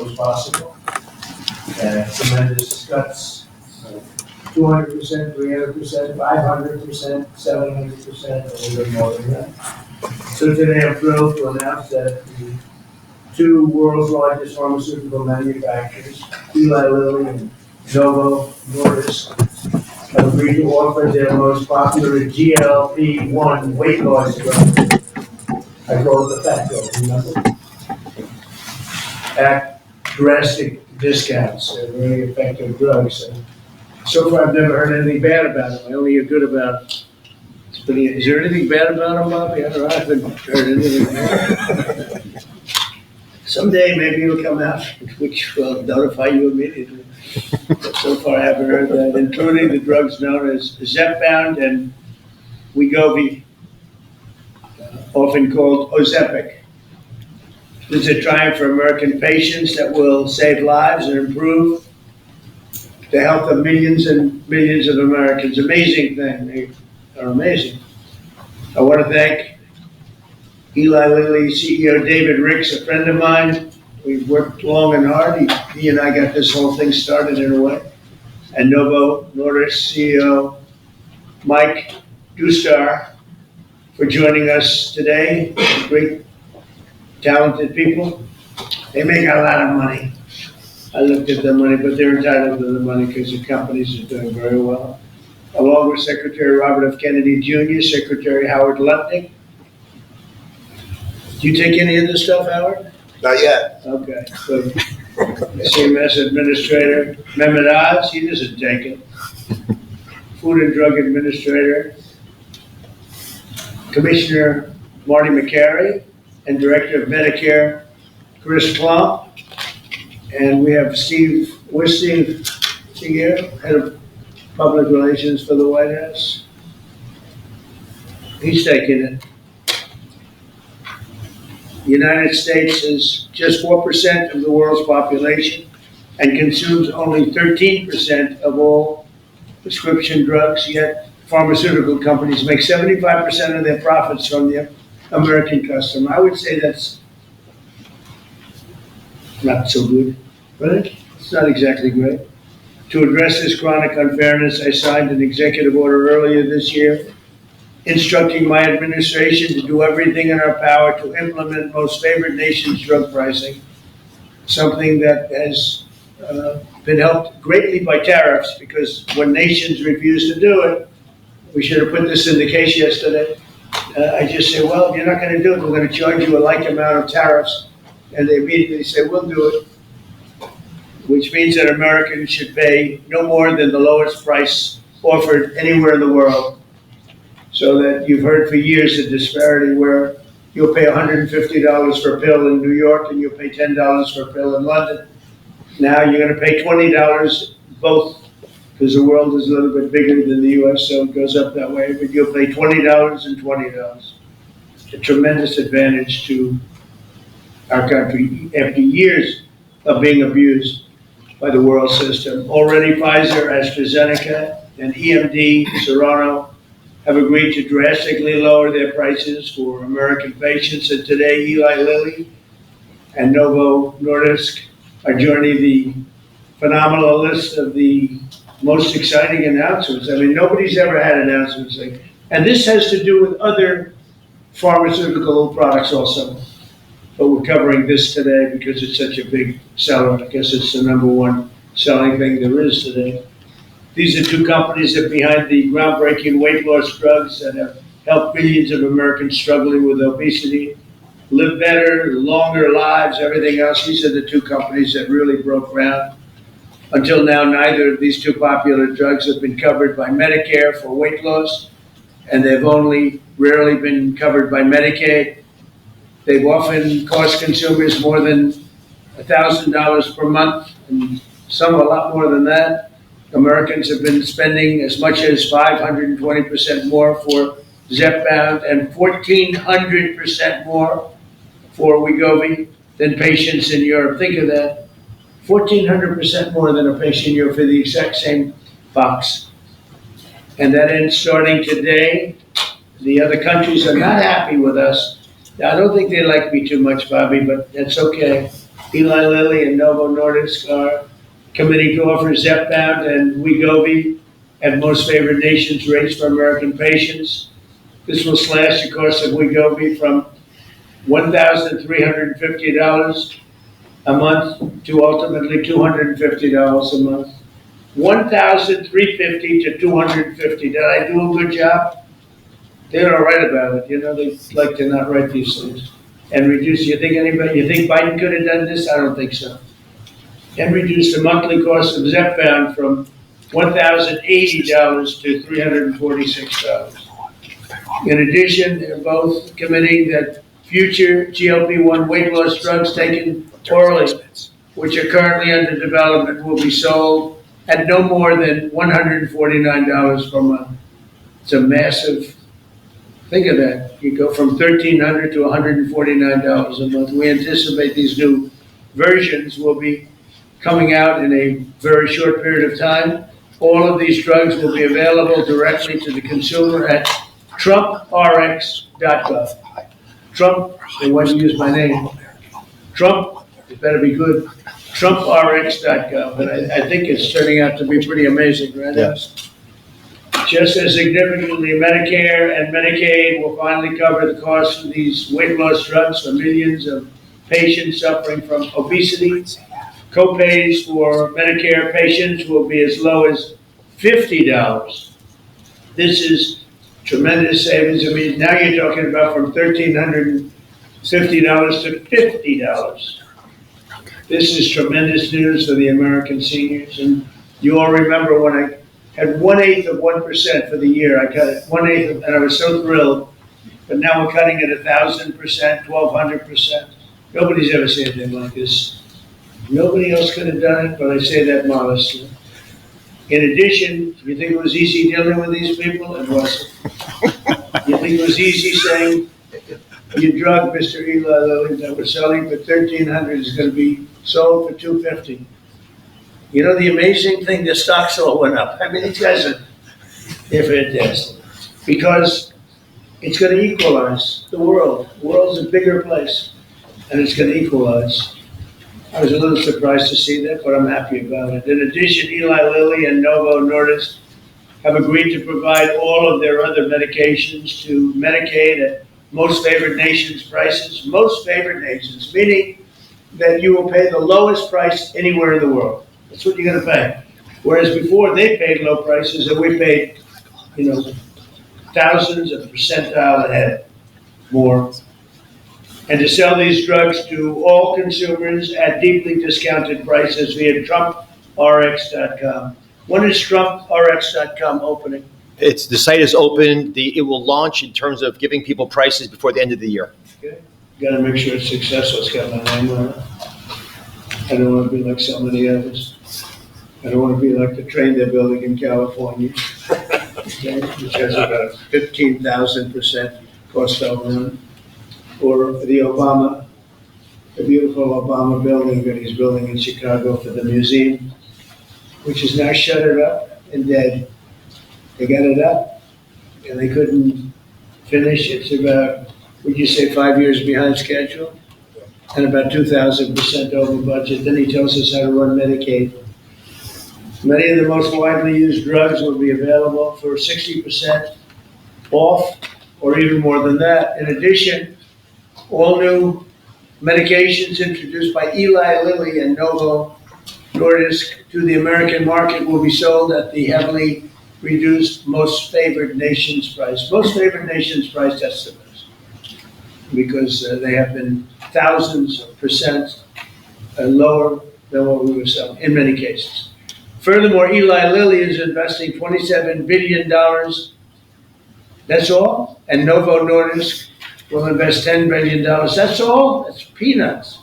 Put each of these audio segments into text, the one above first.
was possible. Tremendous cuts, 200%, 300%, 500%, 700%, a little bit more than that. So today I'm thrilled to announce that the two world's largest pharmaceutical manufacturers, Eli Lilly and Novo Nordisk, have agreed to offer their most popular GLP-1 weight loss drug. I call it the fat drug, remember? At drastic discounts. They're very effective drugs. And so far, I've never heard anything bad about them. I only hear good about them. But is there anything bad about them, Bobby? I don't know. I haven't heard anything bad. Someday, maybe it'll come out, which will notify you immediately. But so far, I haven't heard that, including the drugs known as Zepbound and Wegovy, often called Ozempic. This is a triumph for American patients that will save lives and improve the health of millions and millions of Americans. Amazing thing. They are amazing. I want to thank Eli Lilly CEO David Ricks, a friend of mine. We've worked long and hard. He and I got this whole thing started in a way. And Novo Nordisk CEO Mike Dustar for joining us today. Great, talented people. They make a lot of money. I looked at the money, but they're entitled to the money because the companies are doing very well. Along with Secretary Robert F. Kennedy Jr., Secretary Howard Lutnick. Do you take any of this stuff, Howard? Not yet. Okay, so CMS Administrator Mehmet Oz, he doesn't take it. Food and Drug Administrator, Commissioner Marty McCary, and Director of Medicare, Chris Plump. And we have Steve here, Head of Public Relations for the White House. He's taking it. The United States is just 4% of the world's population and consumes only 13% of all prescription drugs, yet pharmaceutical companies make 75% of their profits from the American customer. I would say that's not so good, right? It's not exactly great. To address this chronic unfairness, I signed an executive order earlier this year instructing my administration to do everything in our power to implement most favored nation's drug pricing, something that has been helped greatly by tariffs, because when nations refuse to do it, we should have put this in the case yesterday. I just say, well, if you're not going to do it, we're going to charge you a like amount of tariffs. And they immediately say, we'll do it, which means that Americans should pay no more than the lowest price offered anywhere in the world. So that you've heard for years the disparity where you'll pay $150 for a pill in New York and you'll pay $10 for a pill in London. Now you're going to pay $20 both, because the world is a little bit bigger than the US, so it goes up that way, but you'll pay $20 and $20. A tremendous advantage to our country after years of being abused by the world system. Already Pfizer, AstraZeneca, and EMD, Serrano, have agreed to drastically lower their prices for American patients. And today, Eli Lilly and Novo Nordisk are joining the phenomenal list of the most exciting announcements. I mean, nobody's ever had announcements like, and this has to do with other pharmaceutical products also. But we're covering this today because it's such a big seller. I guess it's the number one selling thing there is today. These are two companies that are behind the groundbreaking weight loss drugs that have helped millions of Americans struggling with obesity live better, longer lives, everything else. These are the two companies that really broke ground. Until now, neither of these two popular drugs have been covered by Medicare for weight loss, and they've only rarely been covered by Medicaid. They've often cost consumers more than $1,000 per month, and some a lot more than that. Americans have been spending as much as 520% more for Zepbound and 1,400% more for Wegovy than patients in Europe. Think of that. 1,400% more than a patient in Europe for the exact same box. And that ends starting today. The other countries are not happy with us. I don't think they like me too much, Bobby, but that's okay. Eli Lilly and Novo Nordisk are committing to offer Zepbound and Wegovy at most favored nations rates for American patients. This will slash the cost of Wegovy from $1,350 a month to ultimately $250 a month. $1,350 to $250. Did I do a good job? They don't write about it. You know, they like to not write these things. And reduce, you think Biden could have done this? I don't think so. And reduce the monthly cost of Zepbound from $1,080 to $346. In addition, they're both committing that future GLP-1 weight loss drugs taken orally, which are currently under development, will be sold at no more than $149 per month. It's a massive, think of that. You go from $1,300 to $149 a month. We anticipate these new versions will be coming out in a very short period of time. All of these drugs will be available directly to the consumer at TrumpRx.gov. Trump, they want to use my name. Trump, it better be good. TrumpRx.gov. And I think it's turning out to be pretty amazing, right? Yes. Just as significantly, Medicare and Medicaid will finally cover the cost of these weight loss drugs for millions of patients suffering from obesity. Co-pays for Medicare patients will be as low as $50. This is tremendous savings. I mean, now you're talking about from $1,350 to $50. This is tremendous news for the American seniors. And you all remember when I had 1/8 of 1% for the year. I cut it 1/8, and I was so thrilled. But now we're cutting it 1,000%, 1,200%. Nobody's ever said anything like this. Nobody else could have done it, but I say that modestly. In addition, you think it was easy dealing with these people? It wasn't. You think it was easy saying, your drug, Mr. Eli Lilly, that we're selling for $1,300 is going to be sold for $250. You know the amazing thing, the stocks all went up. I mean, these guys are, they're fantastic. Because it's going to equalize the world. The world's a bigger place, and it's going to equalize. I was a little surprised to see that, but I'm happy about it. In addition, Eli Lilly and Novo Nordisk have agreed to provide all of their other medications to Medicaid at most favored nations prices. Most favored nations, meaning that you will pay the lowest price anywhere in the world. That's what you're going to pay. Whereas before they paid low prices and we paid, thousands of percentile ahead more. And to sell these drugs to all consumers at deeply discounted prices via TrumpRx.com. When is TrumpRx.com opening? The site is open. It will launch in terms of giving people prices before the end of the year. Okay. Got to make sure it's successful. It's got my name on it. I don't want to be like so many others. I don't want to be like the train they're building in California, okay, which has about 15,000% cost overrun. Or the beautiful Obama building that he's building in Chicago for the museum, which is now shuttered up and dead. They got it up, and they couldn't finish. It's about, would you say, 5 years behind schedule, and about 2,000% over budget. Then he tells us how to run Medicaid. Many of the most widely used drugs will be available for 60% off, or even more than that. In addition, all new medications introduced by Eli Lilly and Novo Nordisk to the American market will be sold at the heavily reduced most favored nations price. Most favored nations price estimates, because they have been thousands of percent lower than what we were selling in many cases. Furthermore, Eli Lilly is investing $27 billion. That's all. And Novo Nordisk will invest $10 billion. That's all. That's peanuts.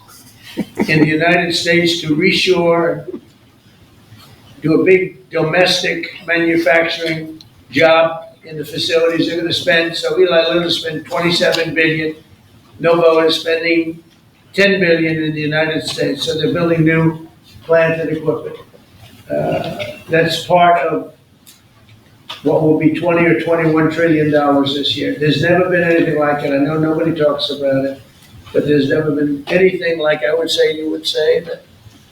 In the United States to reshore, do a big domestic manufacturing job in the facilities they're going to spend. So Eli Lilly will spend $27 billion. Novo is spending $10 billion in the United States. So they're building new plant and equipment. That's part of what will be $20 or $21 trillion this year. There's never been anything like it. I know nobody talks about it. but there's never been anything like, I would say, you would say, that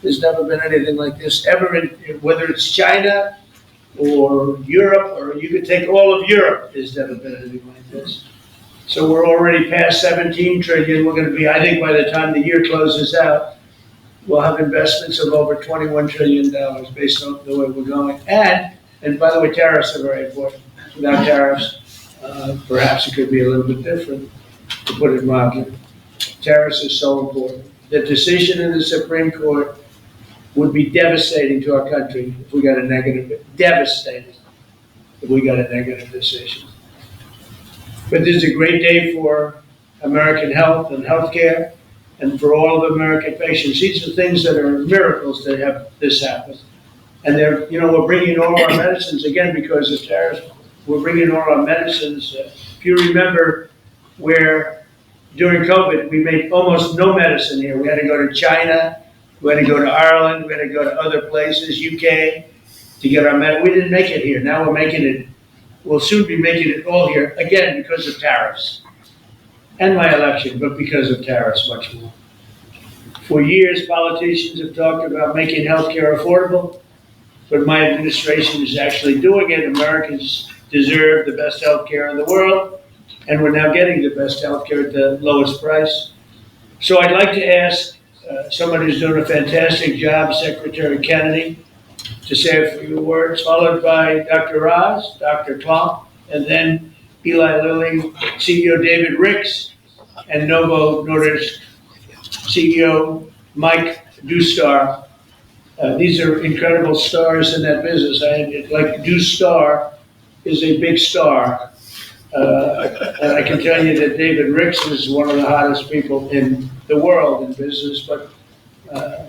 there's never been anything like this ever, whether it's China or Europe, or you could take all of Europe, there's never been anything like this. So we're already past 17 trillion. We're going to be, I think by the time the year closes out, we'll have investments of over $21 trillion based on the way we're going. And by the way, tariffs are very important. Without tariffs, perhaps it could be a little bit different, to put it mildly. Tariffs are so important. The decision in the Supreme Court would be devastating to our country if we got a negative, devastating if we got a negative decision. But this is a great day for American health and healthcare, and for all of American patients. These are things that are miracles that have this happen. And they're, we're bringing all our medicines, again, because of tariffs, we're bringing all our medicines. If you remember where during COVID, we made almost no medicine here. We had to go to China, we had to go to Ireland, we had to go to other places, UK, to get our medicine. We didn't make it here. Now we're making it, we'll soon be making it all here, again, because of tariffs. And my election, but because of tariffs much more. For years, politicians have talked about making healthcare affordable, but my administration is actually doing it. Americans deserve the best healthcare in the world, and we're now getting the best healthcare at the lowest price. So I'd like to ask somebody who's doing a fantastic job, Secretary Kennedy, to say a few words, followed by Dr. Oz, Dr. Klump, and then Eli Lilly, CEO David Ricks, and Novo Nordisk CEO Mike Dustar. These are incredible stars in that business. Like Dustar is a big star. And I can tell you that David Ricks is one of the hottest people in the world in business, but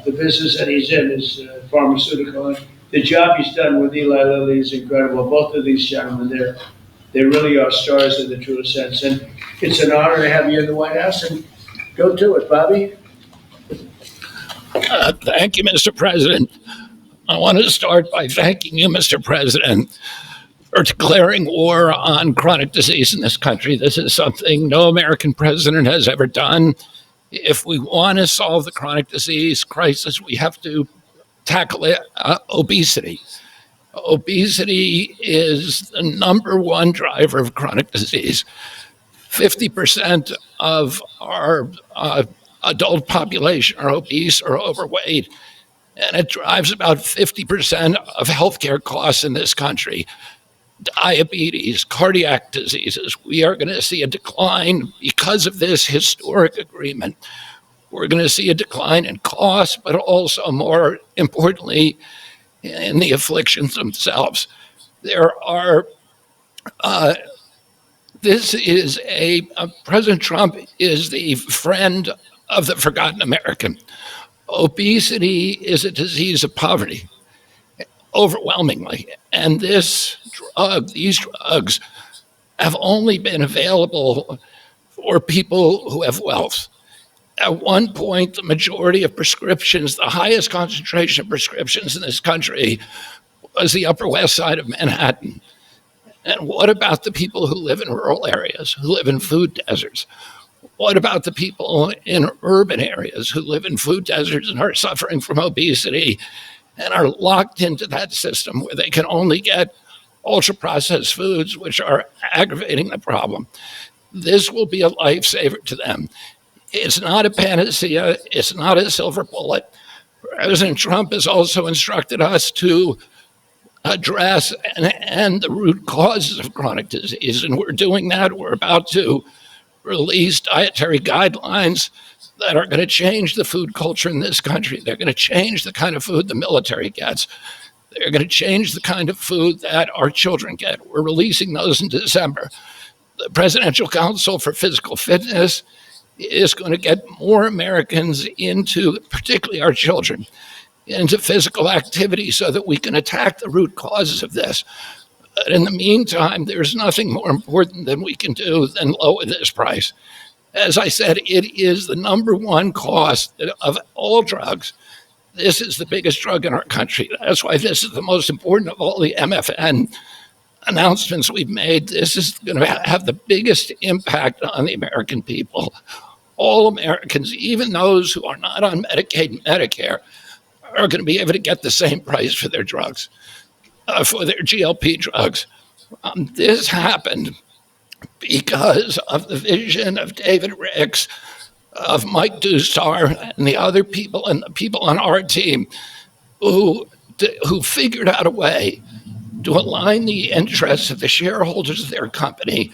the business that he's in is pharmaceutical. And the job he's done with Eli Lilly is incredible. Both of these gentlemen, they really are stars in the truest sense. And it's an honor to have you in the White House. And go to it, Bobby. Thank you, Mr. President. I want to start by thanking you, Mr. President, for declaring war on chronic disease in this country. This is something no American president has ever done. If we want to solve the chronic disease crisis, we have to tackle it, obesity. Obesity is the number one driver of chronic disease. 50% of our adult population are obese or overweight, and it drives about 50% of healthcare costs in this country. Diabetes, cardiac diseases, we are going to see a decline because of this historic agreement. We're going to see a decline in costs, but also, more importantly, in the afflictions themselves. President Trump is the friend of the forgotten American. Obesity is a disease of poverty, overwhelmingly. And these drugs have only been available for people who have wealth. At one point, the majority of prescriptions, the highest concentration of prescriptions in this country, was the Upper West Side of Manhattan. And what about the people who live in rural areas, who live in food deserts? What about the people in urban areas who live in food deserts and are suffering from obesity and are locked into that system where they can only get ultra-processed foods, which are aggravating the problem? This will be a lifesaver to them. It's not a panacea. It's not a silver bullet. President Trump has also instructed us to address and end the root causes of chronic disease, and we're doing that. We're about to release dietary guidelines that are going to change the food culture in this country. They're going to change the kind of food the military gets. They're going to change the kind of food that our children get. We're releasing those in December. The Presidential Council for Physical Fitness is going to get more Americans into, particularly our children, into physical activity so that we can attack the root causes of this. But in the meantime, there's nothing more important than we can do than lower this price. As I said, it is the number one cost of all drugs. This is the biggest drug in our country. That's why this is the most important of all the MFN announcements we've made. This is going to have the biggest impact on the American people. all Americans, even those who are not on Medicaid and Medicare, are going to be able to get the same price for their drugs, for their GLP drugs. This happened because of the vision of David Ricks, of Mike Dustar, and the other people, and the people on our team who figured out a way to align the interests of the shareholders of their company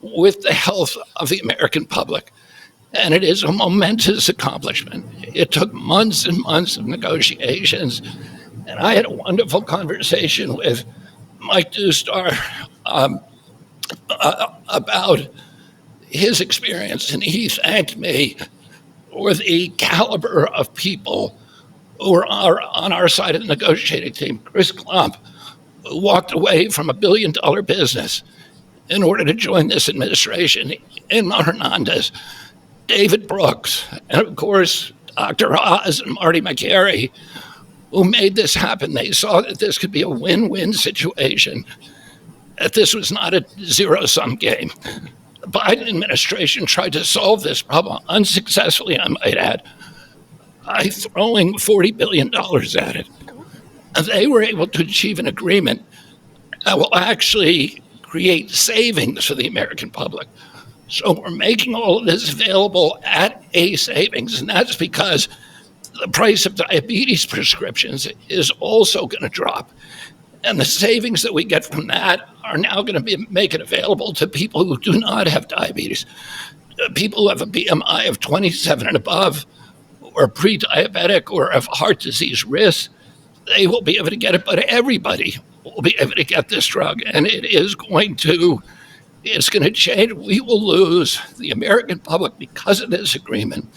with the health of the American public. And it is a momentous accomplishment. It took months and months of negotiations. And I had a wonderful conversation with Mike Dustar about his experience. And he thanked me for the caliber of people who are on our side of the negotiating team. Chris Klump, who walked away from $1 billion business in order to join this administration. Emma Hernandez, David Brooks, and of course, Dr. Oz and Marty McGarry, who made this happen. They saw that this could be a win-win situation, that this was not a zero-sum game. The Biden administration tried to solve this problem unsuccessfully, I might add, by throwing $40 billion at it. And they were able to achieve an agreement that will actually create savings for the American public. So we're making all of this available at a savings, and that's because the price of diabetes prescriptions is also going to drop. And the savings that we get from that are now going to make it available to people who do not have diabetes, people who have a BMI of 27 and above, or pre-diabetic, or have heart disease risk. They will be able to get it, but everybody will be able to get this drug, and it's going to change. We will lose, the American public, because of this agreement,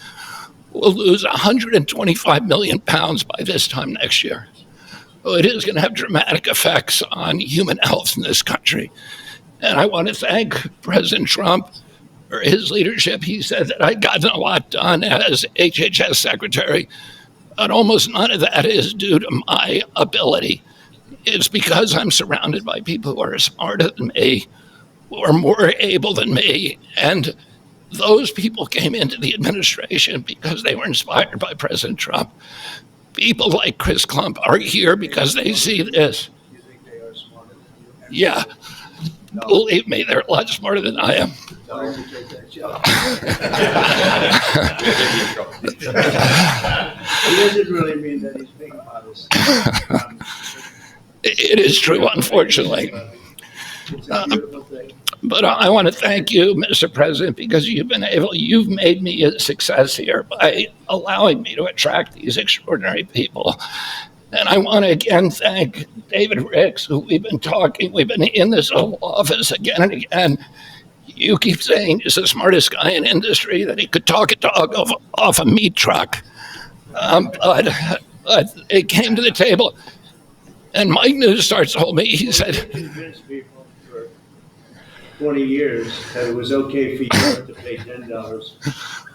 will lose 125 million pounds by this time next year. So it is going to have dramatic effects on human health in this country. And I want to thank President Trump for his leadership. He said that I'd gotten a lot done as HHS secretary, but almost none of that is due to my ability. It's because I'm surrounded by people who are smarter than me, who are more able than me. And those people came into the administration because they were inspired by President Trump. People like Chris Klump are here because they see this. You think they are smarter than you? Yeah. No. Believe me, they're a lot smarter than I am. Tell them to take that job. He doesn't really mean that he's being modest. It is true, unfortunately. It's a beautiful thing. But I want to thank you, Mr. President, because you've made me a success here by allowing me to attract these extraordinary people. And I want to again thank David Ricks, who we've been in this Oval Office again and again. You keep saying he's the smartest guy in industry, that he could talk a dog off a meat truck. But it came to the table, and Mike Newstar told me, he said, Convinced people for 20 years that it was okay for Europe to pay $10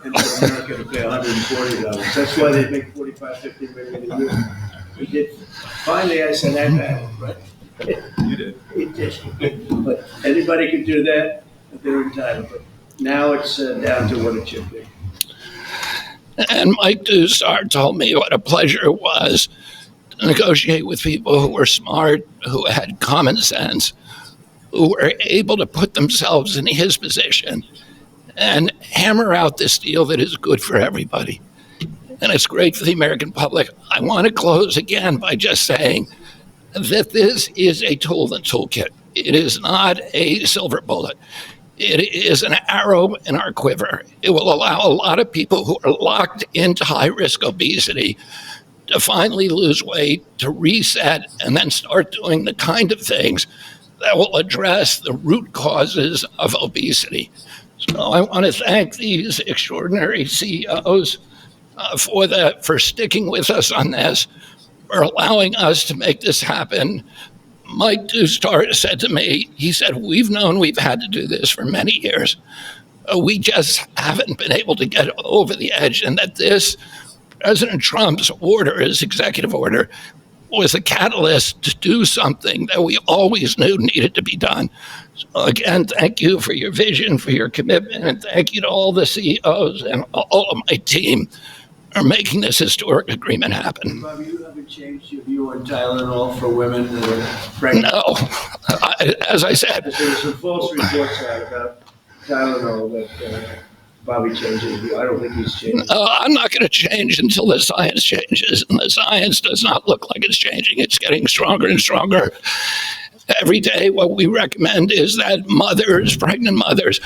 and for America to pay $140. That's why they make $45-50 million a year. We did. Finally, I said, I bet, right? You did. We did. But anybody could do that, but they're entitled. But now it's down to what it should be. and Mike Dustar told me what a pleasure it was to negotiate with people who were smart, who had common sense, who were able to put themselves in his position and hammer out this deal that is good for everybody. And it's great for the American public. I want to close again by just saying that this is a tool in the toolkit. It is not a silver bullet. It is an arrow in our quiver. It will allow a lot of people who are locked into high-risk obesity to finally lose weight, to reset, and then start doing the kind of things that will address the root causes of obesity. So I want to thank these extraordinary CEOs for sticking with us on this, for allowing us to make this happen. Mike Dustar said to me, he said, we've known we've had to do this for many years. We just haven't been able to get over the edge, and that this President Trump's order, his executive order, was a catalyst to do something that we always knew needed to be done. So again, thank you for your vision, for your commitment, and thank you to all the CEOs and all of my team for making this historic agreement happen. Bobby, you haven't changed your view on Tylenol for women that are pregnant? No, as I said, There were some false reports out about Tylenol that Bobby changed his view. I don't think he's changed. I'm not going to change until the science changes, and the science does not look like it's changing. It's getting stronger and stronger. Every day, what we recommend is that mothers, pregnant mothers,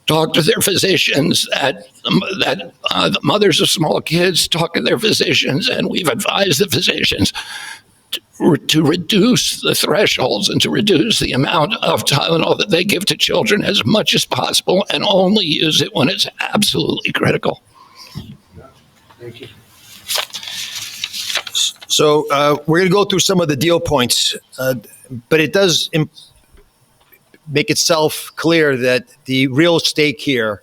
talk to their physicians, that the mothers of small kids talk to their physicians, and we've advised the physicians to reduce the thresholds and to reduce the amount of Tylenol that they give to children as much as possible and only use it when it's absolutely critical. Thank you. So we're going to go through some of the deal points, but it does make itself clear that the real stake here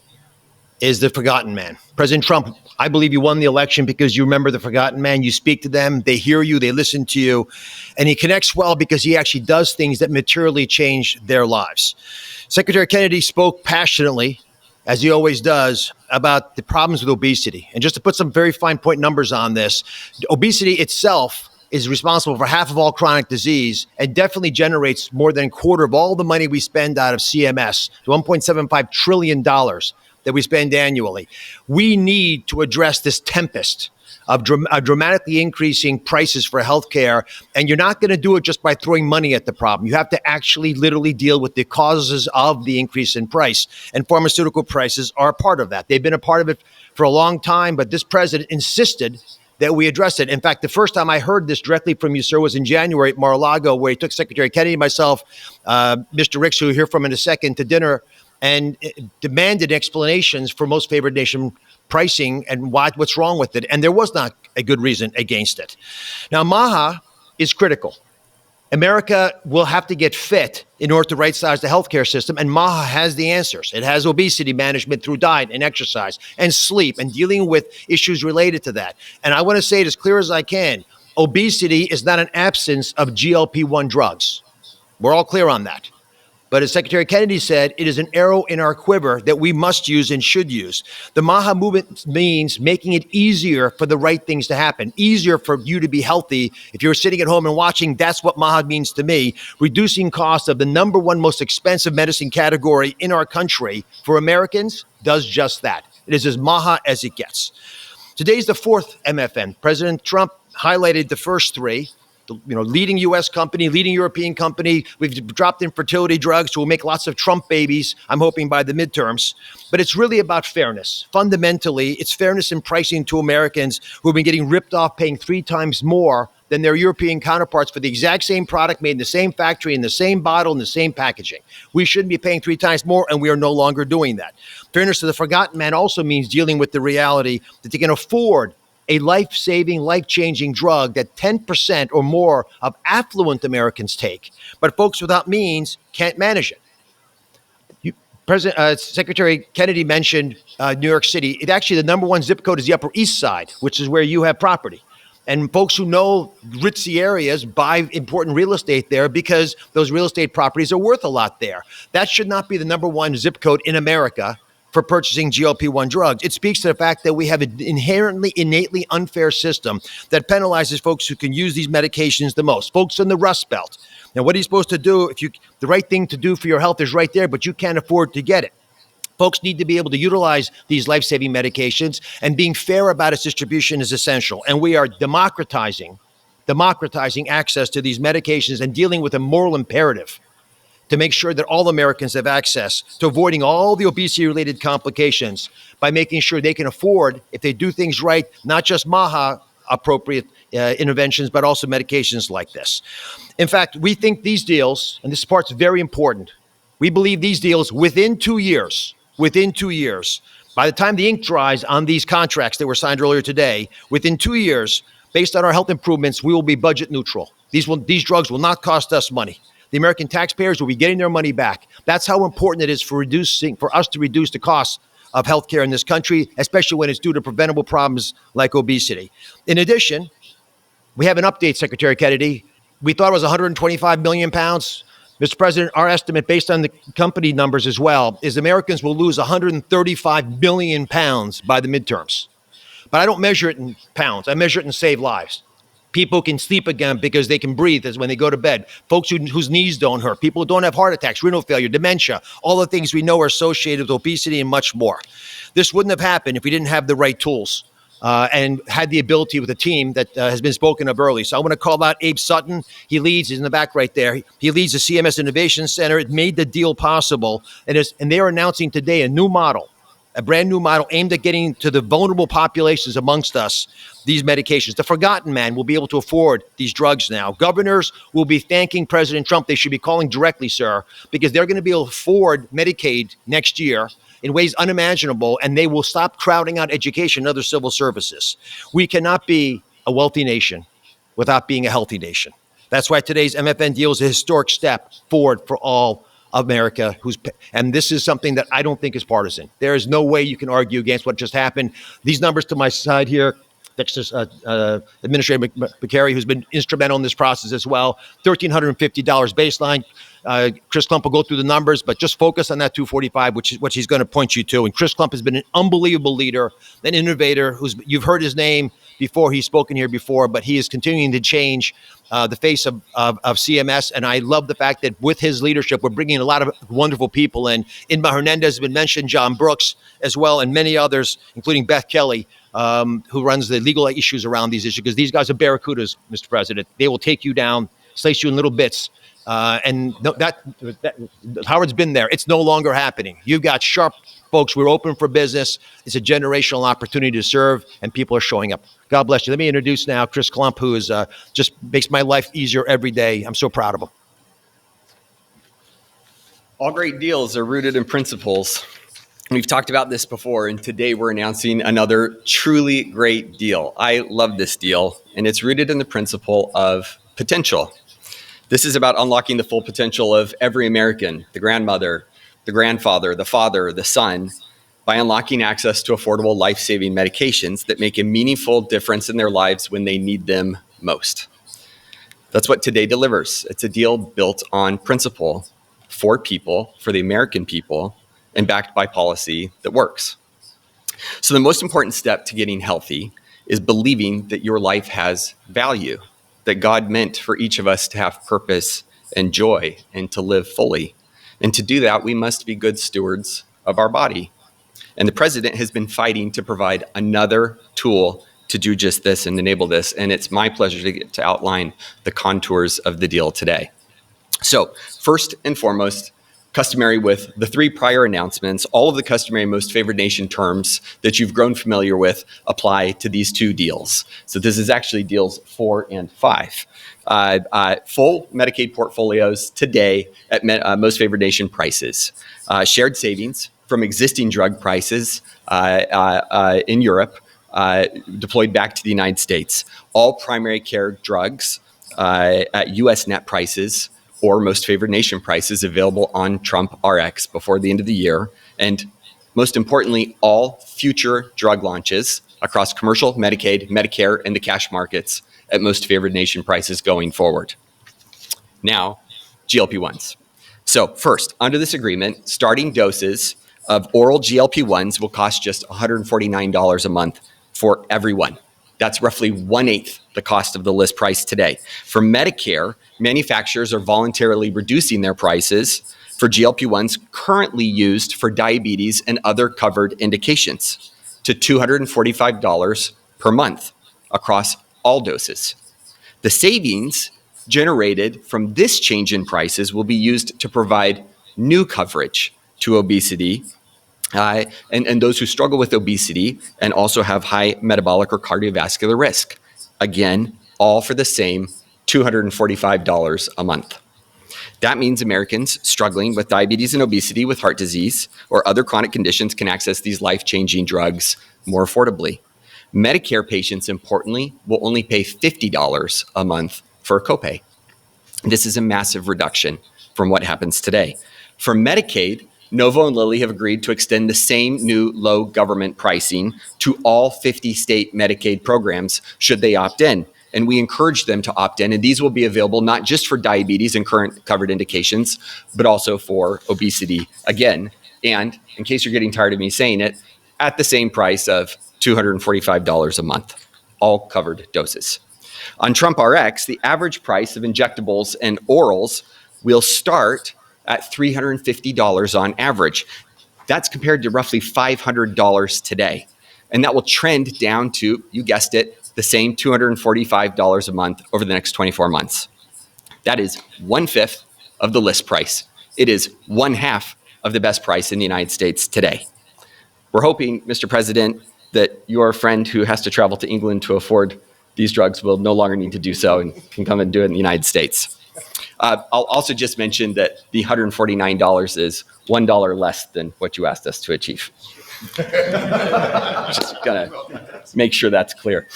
is the forgotten man. President Trump, I believe you won the election because you remember the forgotten man. You speak to them, they hear you, they listen to you, and he connects well because he actually does things that materially change their lives. Secretary Kennedy spoke passionately, as he always does, about the problems with obesity. And just to put some very fine point numbers on this, obesity itself is responsible for half of all chronic disease and definitely generates more than a quarter of all the money we spend out of CMS, the $1.75 trillion that we spend annually. We need to address this tempest of dramatically increasing prices for healthcare, and you're not going to do it just by throwing money at the problem. You have to actually literally deal with the causes of the increase in price, and pharmaceutical prices are a part of that. They've been a part of it for a long time, but this president insisted that we address it. In fact, the first time I heard this directly from you, sir, was in January at Mar-a-Lago, where he took Secretary Kennedy, myself, Mr. Ricks, who you'll hear from in a second, to dinner and demanded explanations for most favored nation pricing and what's wrong with it. And there was not a good reason against it. Now, MAHA is critical. America will have to get fit in order to right-size the healthcare system, and MAHA has the answers. It has obesity management through diet and exercise and sleep and dealing with issues related to that. And I want to say it as clear as I can. Obesity is not an absence of GLP-1 drugs. We're all clear on that. But as Secretary Kennedy said, it is an arrow in our quiver that we must use and should use. The MAHA movement means making it easier for the right things to happen, easier for you to be healthy. If you're sitting at home and watching, that's what MAHA means to me. Reducing costs of the number one most expensive medicine category in our country for Americans does just that. It is as MAHA as it gets. Today's the fourth MFN. President Trump highlighted the first three. Leading U.S. company, leading European company. We've dropped infertility drugs, so we'll make lots of Trump babies, I'm hoping, by the midterms. But it's really about fairness. Fundamentally, it's fairness in pricing to Americans who have been getting ripped off, paying 3 times more than their European counterparts for the exact same product made in the same factory, in the same bottle, in the same packaging. We shouldn't be paying 3 times more, and we are no longer doing that. Fairness to the forgotten man also means dealing with the reality that they can afford a life-saving, life-changing drug that 10% or more of affluent Americans take, but folks without means can't manage it. Secretary Kennedy mentioned New York City. Actually, the number one zip code is the Upper East Side, which is where you have property. And folks who know ritzy areas buy important real estate there because those real estate properties are worth a lot there. That should not be the number one zip code in America for purchasing GLP-1 drugs. It speaks to the fact that we have an innately unfair system that penalizes folks who can use these medications the most, folks in the Rust Belt. Now, what are you supposed to do if the right thing to do for your health is right there, but you can't afford to get it? Folks need to be able to utilize these life-saving medications, and being fair about its distribution is essential. And we are democratizing access to these medications and dealing with a moral imperative to make sure that all Americans have access to avoiding all the obesity-related complications by making sure they can afford, if they do things right, not just MAHA-appropriate interventions, but also medications like this. In fact, we think these deals, and this part's very important, we believe these deals within 2 years, by the time the ink dries on these contracts that were signed earlier today, within 2 years, based on our health improvements, we will be budget neutral. These drugs will not cost us money. The American taxpayers will be getting their money back. That's how important it is for us to reduce the costs of healthcare in this country, especially when it's due to preventable problems like obesity. In addition, We have an update, Secretary Kennedy. We thought it was 125 million pounds. Mr. President, our estimate, based on the company numbers as well, is Americans will lose 135 million pounds by the midterms. But I don't measure it in pounds. I measure it in saved lives. People can sleep again because they can breathe as when they go to bed. Folks whose knees don't hurt. People who don't have heart attacks, renal failure, dementia, all the things we know are associated with obesity and much more. This wouldn't have happened if we didn't have the right tools and had the ability with a team that has been spoken of early. So I want to call out Abe Sutton. He's in the back right there. He leads the CMS Innovation Center. It made the deal possible. And they are announcing today a new model, a brand new model aimed at getting to the vulnerable populations amongst us these medications. The forgotten man will be able to afford these drugs now. Governors will be thanking President Trump. They should be calling directly, sir, because they're going to be able to afford Medicaid next year in ways unimaginable, and they will stop crowding out education and other civil services. We cannot be a wealthy nation without being a healthy nation. That's why today's MFN deal is a historic step forward for all America, and this is something that I don't think is partisan. There is no way you can argue against what just happened. These numbers to my side here, next to Administrator McCary, who's been instrumental in this process as well, $1,350 baseline. Chris Klump will go through the numbers, but just focus on that 245, which is what he's going to point you to. And Chris Klump has been an unbelievable leader, an innovator you've heard his name before. He's spoken here before, but he is continuing to change the face of CMS. And I love the fact that with his leadership, we're bringing a lot of wonderful people in. Inma Hernandez has been mentioned, John Brooks as well, and many others, including Beth Kelly, who runs the legal issues around these issues, because these guys are barracudas, Mr. President. They will take you down, slice you in little bits. Howard's been there. It's no longer happening. You've got sharp folks. We're open for business. It's a generational opportunity to serve, and people are showing up. God bless you. Let me introduce now Chris Klump, who is just makes my life easier every day. I'm so proud of him. All great deals are rooted in principles. We've talked about this before, and today we're announcing another truly great deal. I love this deal, and it's rooted in the principle of potential. This is about unlocking the full potential of every American, the grandmother, the grandfather, the father, the son, by unlocking access to affordable life-saving medications that make a meaningful difference in their lives when they need them most. That's what today delivers. It's a deal built on principle for people, for the American people, and backed by policy that works. So the most important step to getting healthy is believing that your life has value, that God meant for each of us to have purpose and joy and to live fully. And to do that, we must be good stewards of our body. And the president has been fighting to provide another tool to do just this and enable this. And it's my pleasure to get to outline the contours of the deal today. So first and foremost, customary with the three prior announcements, all of the customary most favored nation terms that you've grown familiar with apply to these two deals. So this is actually deals 4 and 5. Full Medicaid portfolios today at most favored nation prices. Shared savings from existing drug prices in Europe deployed back to the United States. All primary care drugs at U.S. net prices or most favored nation prices available on TrumpRx before the end of the year. And most importantly, all future drug launches across commercial, Medicaid, Medicare, and the cash markets at most favored nation prices going forward. Now, GLP-1s. So first, under this agreement, starting doses of oral GLP-1s will cost just $149 a month for everyone. That's roughly 1/8 the cost of the list price today. For Medicare, manufacturers are voluntarily reducing their prices for GLP-1s currently used for diabetes and other covered indications to $245 per month across all doses. The savings generated from this change in prices will be used to provide new coverage to obesity and those who struggle with obesity and also have high metabolic or cardiovascular risk. Again, all for the same $245 a month. That means Americans struggling with diabetes and obesity, with heart disease, or other chronic conditions can access these life-changing drugs more affordably. Medicare patients, importantly, will only pay $50 a month for a copay. This is a massive reduction from what happens today. For Medicaid, Novo and Lilly have agreed to extend the same new low government pricing to all 50 state Medicaid programs should they opt in. and we encourage them to opt in. And these will be available not just for diabetes and current covered indications, but also for obesity again. And in case you're getting tired of me saying it, at the same price of $245 a month, all covered doses. On TrumpRx, the average price of injectables and orals will start at $350 on average. That's compared to roughly $500 today. And that will trend down to, you guessed it, the same $245 a month over the next 24 months. That is 1/5 of the list price. It is 1/2 of the best price in the United States today. We're hoping, Mr. President, that your friend who has to travel to England to afford these drugs will no longer need to do so and can come and do it in the United States. I'll also just mention that the $149 is $1 less than what you asked us to achieve. Just gonna make sure that's clear.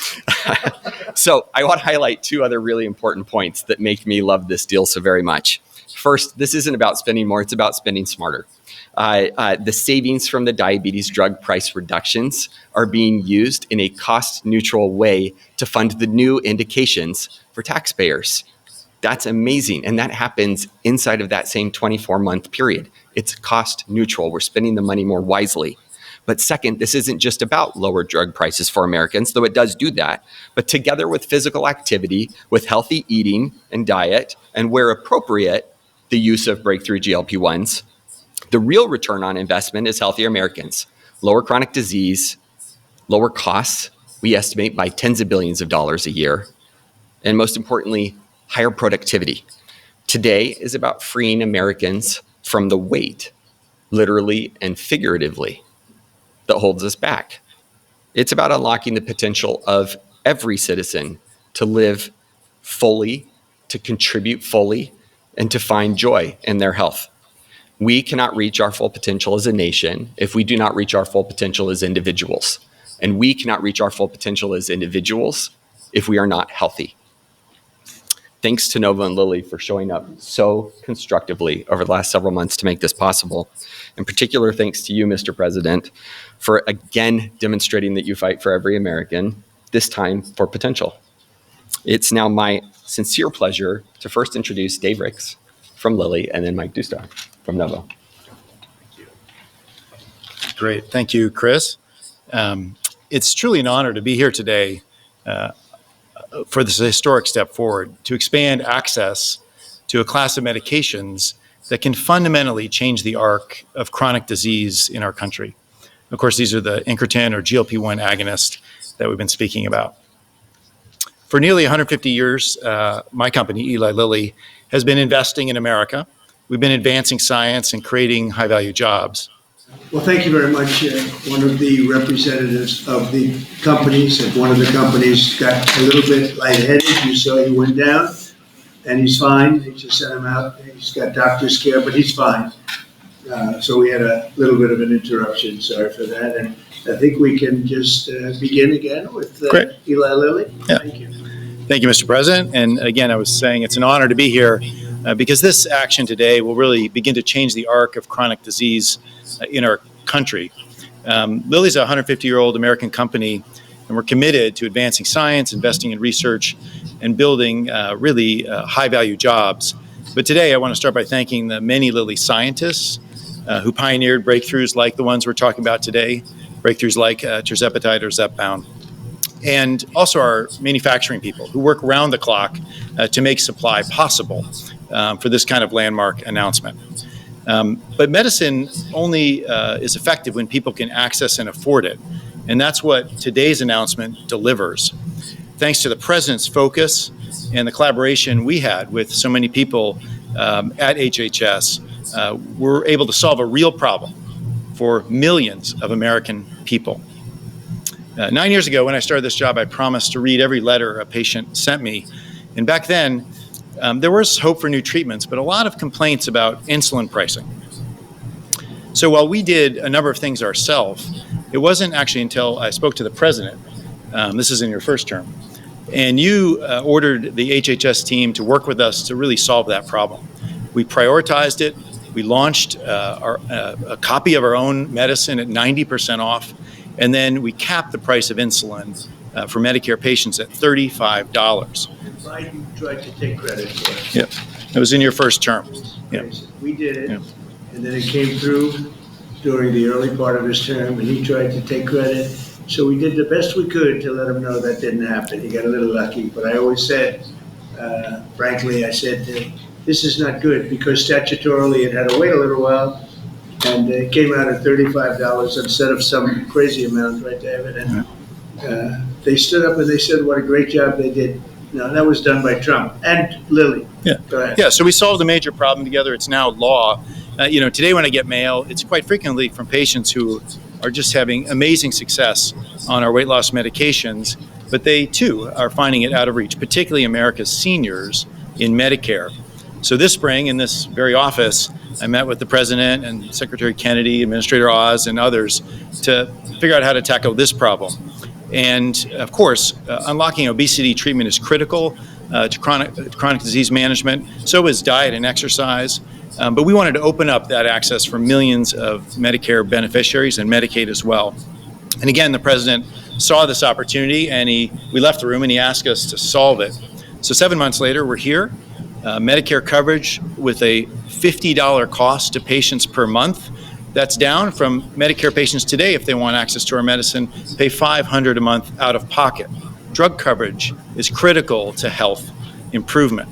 So I want to highlight two other really important points that make me love this deal so very much. First, this isn't about spending more, it's about spending smarter. The savings from the diabetes drug price reductions are being used in a cost-neutral way to fund the new indications for taxpayers. That's amazing, and that happens inside of that same 24-month period. It's cost-neutral. We're spending the money more wisely. But second, this isn't just about lower drug prices for Americans, though it does do that, but together with physical activity, with healthy eating and diet, and where appropriate, the use of breakthrough GLP-1s, the real return on investment is healthier Americans, lower chronic disease, lower costs, we estimate by tens of billions of dollars a year, and most importantly, higher productivity. Today is about freeing Americans from the weight, literally and figuratively, that holds us back. It's about unlocking the potential of every citizen to live fully, to contribute fully, and to find joy in their health. We cannot reach our full potential as a nation if we do not reach our full potential as individuals. And we cannot reach our full potential as individuals if we are not healthy. Thanks to Novo and Lilly for showing up so constructively over the last several months to make this possible. In particular, thanks to you, Mr. President, for again demonstrating that you fight for every American, this time for potential. It's now my sincere pleasure to first introduce Dave Ricks from Lilly and then Mike Dustar from Novo. Great. Thank you, Chris. It's truly an honor to be here today for this historic step forward to expand access to a class of medications that can fundamentally change the arc of chronic disease in our country. Of course, these are the incretin or GLP-1 agonist that we've been speaking about. For nearly 150 years, my company, Eli Lilly, has been investing in America. We've been advancing science and creating high-value jobs. Well, thank you very much. One of the representatives of the companies, if one of the companies got a little bit lightheaded, you saw he went down, and he's fine. They just sent him out. He's got doctor's care, but he's fine. So we had a little bit of an interruption. Sorry for that. And I think we can just begin again with Eli Lilly. Yeah. Thank you. Thank you, Mr. President. And again, I was saying it's an honor to be here because this action today will really begin to change the arc of chronic disease in our country. Lilly's a 150-year-old American company, and we're committed to advancing science, investing in research, and building really high-value jobs. But today, I want to start by thanking the many Lilly scientists who pioneered breakthroughs like the ones we're talking about today, breakthroughs like tirzepatide or Zepbound, and also our manufacturing people who work round the clock to make supply possible for this kind of landmark announcement. But medicine only is effective when people can access and afford it. And that's what today's announcement delivers. Thanks to the president's focus and the collaboration we had with so many people at HHS, we're able to solve a real problem for millions of American people. 9 years ago, when I started this job, I promised to read every letter a patient sent me. And back then, there was hope for new treatments, but a lot of complaints about insulin pricing. So while we did a number of things ourselves, it wasn't actually until I spoke to the president, this is in your first term, and you ordered the HHS team to work with us to really solve that problem. We prioritized it. We launched a copy of our own medicine at 90% off, and then we capped the price of insulin for Medicare patients at $35. Biden tried to take credit for it. Yep. It was in your first term. Yep. We did it, Yeah. and then it came through during the early part of his term, and he tried to take credit. So we did the best we could to let him know that didn't happen. He got a little lucky, but I always said, frankly, I said, this is not good, because statutorily it had to wait a little while, and it came out at $35 instead of some crazy amount, right, David? And they stood up and they said what a great job they did. No, that was done by Trump and Lilly. Yeah. Go ahead. Yeah, so we solved a major problem together. It's now law. Today when I get mail, it's quite frequently from patients who are just having amazing success on our weight loss medications, but they too are finding it out of reach, particularly America's seniors in Medicare. So this spring in this very office, I met with the President and Secretary Kennedy, Administrator Oz, and others to figure out how to tackle this problem. And of course, unlocking obesity treatment is critical to chronic disease management. So is diet and exercise. But we wanted to open up that access for millions of Medicare beneficiaries and Medicaid as well. And again, the President saw this opportunity and we left the room and he asked us to solve it. So 7 months later, we're here. Medicare coverage with a $50 cost to patients per month. That's down from Medicare patients today, if they want access to our medicine, pay $500 a month out of pocket. Drug coverage is critical to health improvement.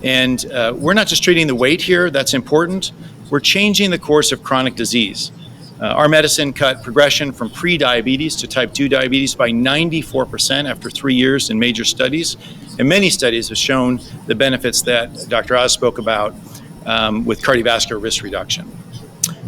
And we're not just treating the weight here, that's important. We're changing the course of chronic disease. Our medicine cut progression from pre-diabetes to type 2 diabetes by 94% after 3 years in major studies. And many studies have shown the benefits that Dr. Oz spoke about with cardiovascular risk reduction.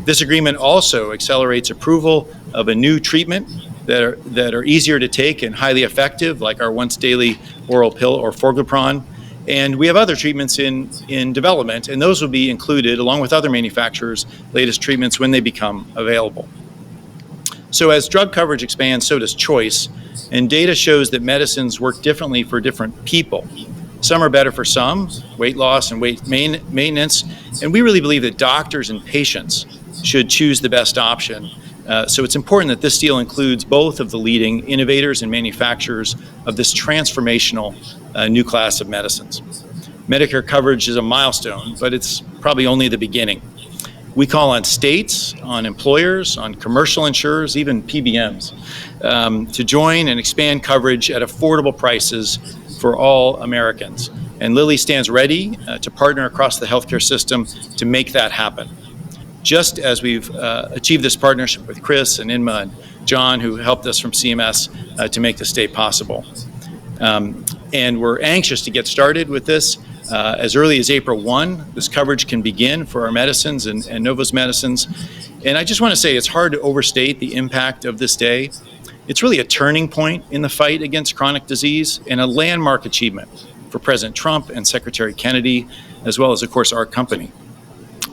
This agreement also accelerates approval of a new treatment that are easier to take and highly effective, like our once daily oral pill or Forglipron. And we have other treatments in development, and those will be included along with other manufacturers' latest treatments when they become available. So as drug coverage expands, so does choice, and data shows that medicines work differently for different people. Some are better for some, weight loss and weight maintenance, and we really believe that doctors and patients should choose the best option. So it's important that this deal includes both of the leading innovators and manufacturers of this transformational new class of medicines. Medicare coverage is a milestone, but it's probably only the beginning. We call on states, on employers, on commercial insurers, even PBMs, to join and expand coverage at affordable prices for all Americans. And Lilly stands ready to partner across the healthcare system to make that happen. Just as we've achieved this partnership with Chris and Inma and John, who helped us from CMS to make this day possible. And we're anxious to get started with this. As early as April 1, this coverage can begin for our medicines and Novo's medicines. And I just want to say it's hard to overstate the impact of this day. It's really a turning point in the fight against chronic disease and a landmark achievement for President Trump and Secretary Kennedy, as well as, of course, our company.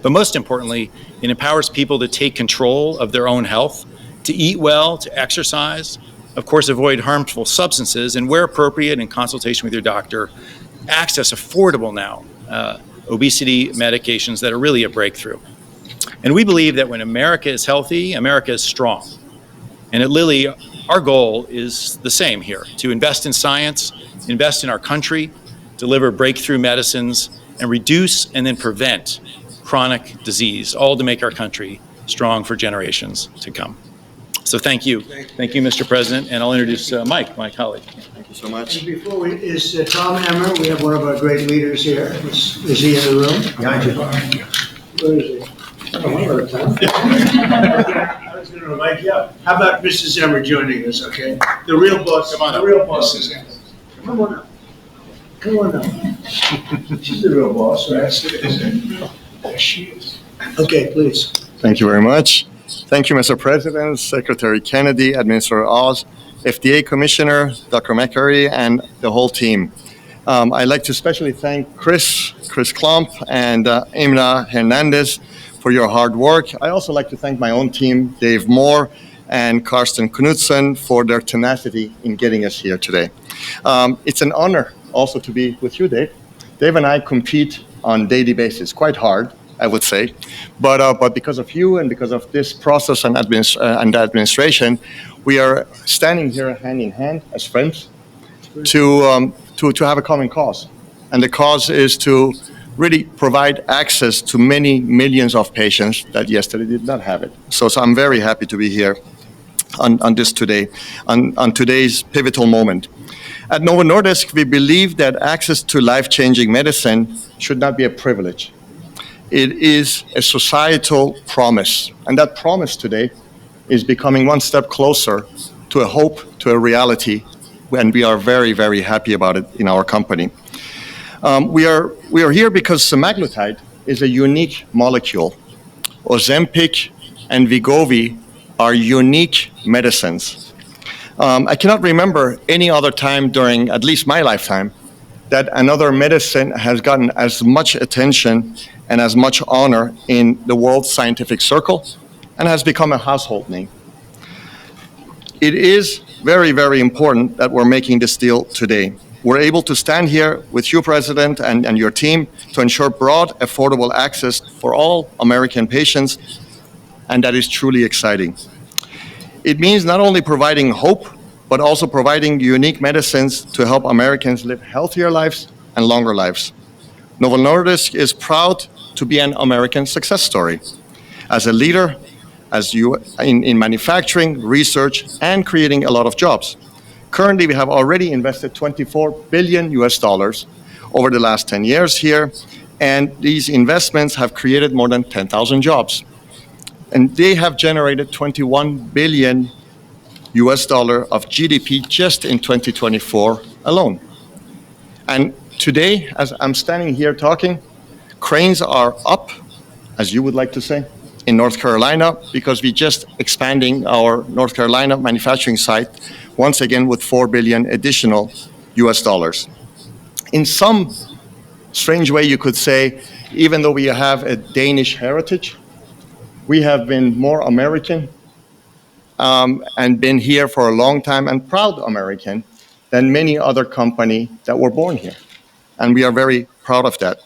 But most importantly, it empowers people to take control of their own health, to eat well, to exercise, of course, avoid harmful substances, and where appropriate, in consultation with your doctor, access affordable now obesity medications that are really a breakthrough. And we believe that when America is healthy, America is strong. And at Lilly, our goal is the same here, to invest in science, invest in our country, deliver breakthrough medicines, and reduce and then prevent chronic disease, all to make our country strong for generations to come. So thank you. Thank you, Mr. President. And I'll introduce Mike, my colleague. Thank you so much. And before is Tom Emmer. We have one of our great leaders here. Is he in the room? Behind you. Where is he? I don't know, Tom. I was going to invite you up. How about Mrs. Emmer joining us, okay? The real boss. Come on up. The real boss. Come on up. Come on up. She's the real boss, right? There she is. Okay, please. Thank you very much. Thank you, Mr. President, Secretary Kennedy, Administrator Oz, FDA Commissioner, Dr. McCary, and the whole team. I'd like to especially thank Chris Klump and Imna Hernandez for your hard work. I also like to thank my own team, Dave Moore and Karsten Knudsen, for their tenacity in getting us here today. It's an honor also to be with you, Dave. Dave and I compete on a daily basis, quite hard, I would say. But because of you and because of this process and the administration, we are standing here hand in hand as friends to have a common cause. And the cause is to really provide access to many millions of patients that yesterday did not have it. So I'm very happy to be here on this today, on today's pivotal moment. At Novo Nordisk, we believe that access to life-changing medicine should not be a privilege. It is a societal promise. And that promise today is becoming one step closer to a hope, to a reality, and we are very, very happy about it in our company. We are here because semaglutide is a unique molecule. Ozempic and Wegovy are unique medicines. I cannot remember any other time during at least my lifetime that another medicine has gotten as much attention and as much honor in the world scientific circle and has become a household name. It is very, very important that we're making this deal today. We're able to stand here with you, President, and your team to ensure broad, affordable access for all American patients, and that is truly exciting. It means not only providing hope, but also providing unique medicines to help Americans live healthier lives and longer lives. Novo Nordisk is proud to be an American success story. As a leader, in manufacturing, research, and creating a lot of jobs. Currently, we have already invested $24 billion over the last 10 years here, and these investments have created more than 10,000 jobs. And they have generated $21 billion of GDP just in 2024 alone. And today, as I'm standing here talking, cranes are up, as you would like to say, in North Carolina, because we're just expanding our North Carolina manufacturing site once again with $4 billion additional US. In some strange way, you could say, even though we have a Danish heritage, we have been more American and been here for a long time and proud American than many other companies that were born here. And we are very proud of that.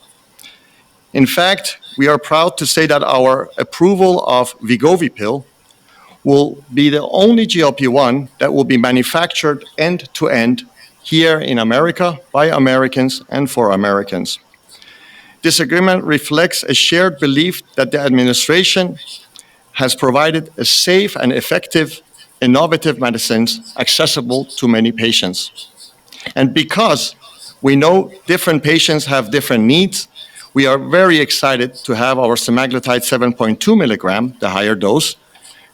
In fact, we are proud to say that our approval of Wegovy pill will be the only GLP-1 that will be manufactured end-to-end here in America by Americans and for Americans. This agreement reflects a shared belief that the administration has provided a safe and effective, innovative medicines accessible to many patients. And because we know different patients have different needs, we are very excited to have our semaglutide 7.2 milligram, the higher dose,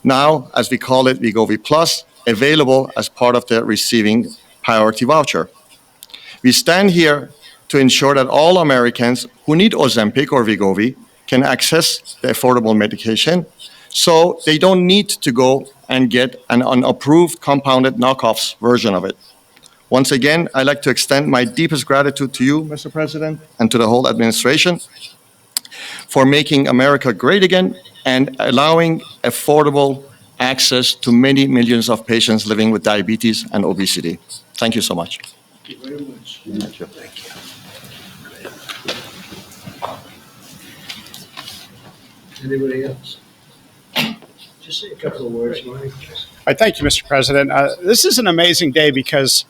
now, as we call it, Wegovy Plus, available as part of the receiving priority voucher. We stand here to ensure that all Americans who need Ozempic or Wegovy can access the affordable medication, so they don't need to go and get an unapproved compounded knockoffs version of it. Once again, I'd like to extend my deepest gratitude to you, Mr. President, and to the whole administration for making America great again and allowing affordable access to many millions of patients living with diabetes and obesity. Thank you so much. Thank you very much. Thank you. Anybody else? Just say a couple of words, Mike. Thank you, Mr. President. This is an amazing day because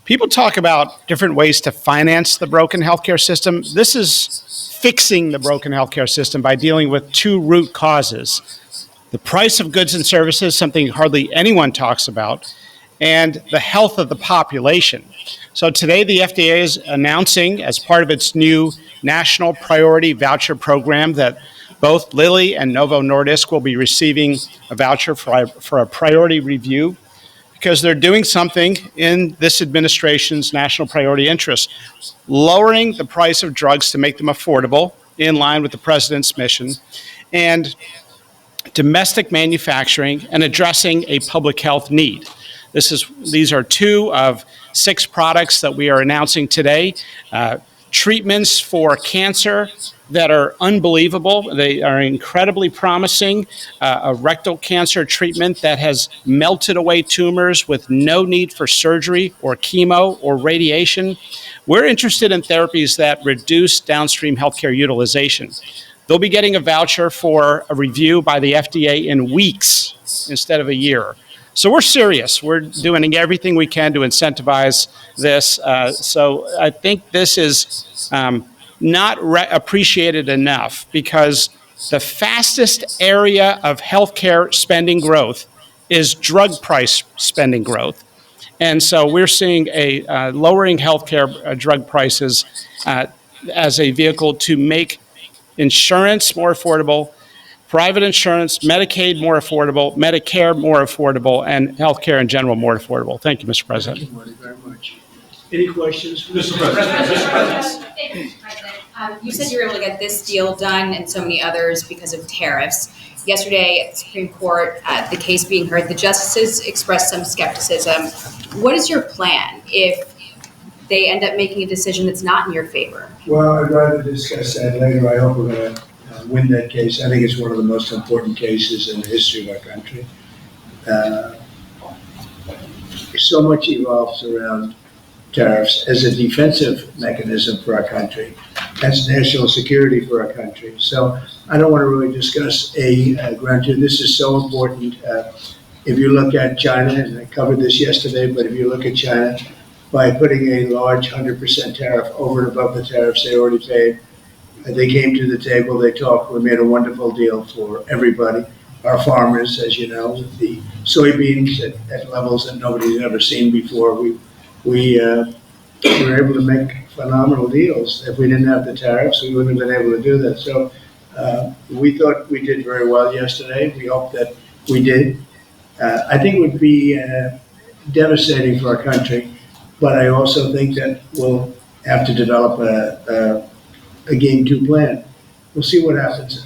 people talk about different ways to finance the broken healthcare system. This is fixing the broken healthcare system by dealing with two root causes: the price of goods and services, something hardly anyone talks about, and the health of the population. So today the FDA is announcing, as part of its new National Priority Voucher Program, that both Lilly and Novo Nordisk will be receiving a voucher for a priority review because they're doing something in this administration's national priority interest, lowering the price of drugs to make them affordable in line with the president's mission, and domestic manufacturing and addressing a public health need. These are two of 6 products that we are announcing today. Treatments for cancer that are unbelievable. They are incredibly promising. A rectal cancer treatment that has melted away tumors with no need for surgery or chemo or radiation. We're interested in therapies that reduce downstream healthcare utilization. they'll be getting a voucher for a review by the FDA in weeks instead of a year. So we're serious. We're doing everything we can to incentivize this. So I think this is not appreciated enough, because the fastest area of healthcare spending growth is drug price spending growth. And so we're seeing a lowering healthcare drug prices as a vehicle to make insurance more affordable, private insurance, Medicaid more affordable, Medicare more affordable, and healthcare in general more affordable. Thank you, Mr. President. Thank you, Marty, very much. Any questions? Mr. President. You said you were able to get this deal done and so many others because of tariffs. Yesterday at the Supreme Court, the case being heard, the justices expressed some skepticism. What is your plan if they end up making a decision that's not in your favor? Well, I'd rather discuss that later. I hope we're going to win that case. I think it's one of the most important cases in the history of our country. So much evolves around tariffs as a defensive mechanism for our country, as national security for our country. So I don't want to really discuss ground two. This is so important. If you look at China, and I covered this yesterday, but if you look at China, by putting a large 100% tariff over and above the tariffs they already paid, they came to the table, they talked, we made a wonderful deal for everybody. Our farmers, as you know, with the soybeans at levels that nobody's ever seen before, we were able to make phenomenal deals. If we didn't have the tariffs, we wouldn't have been able to do that. So we thought we did very well yesterday. We hope that we did. I think it would be devastating for our country, but I also think that we'll have to develop a game two plan. We'll see what happens.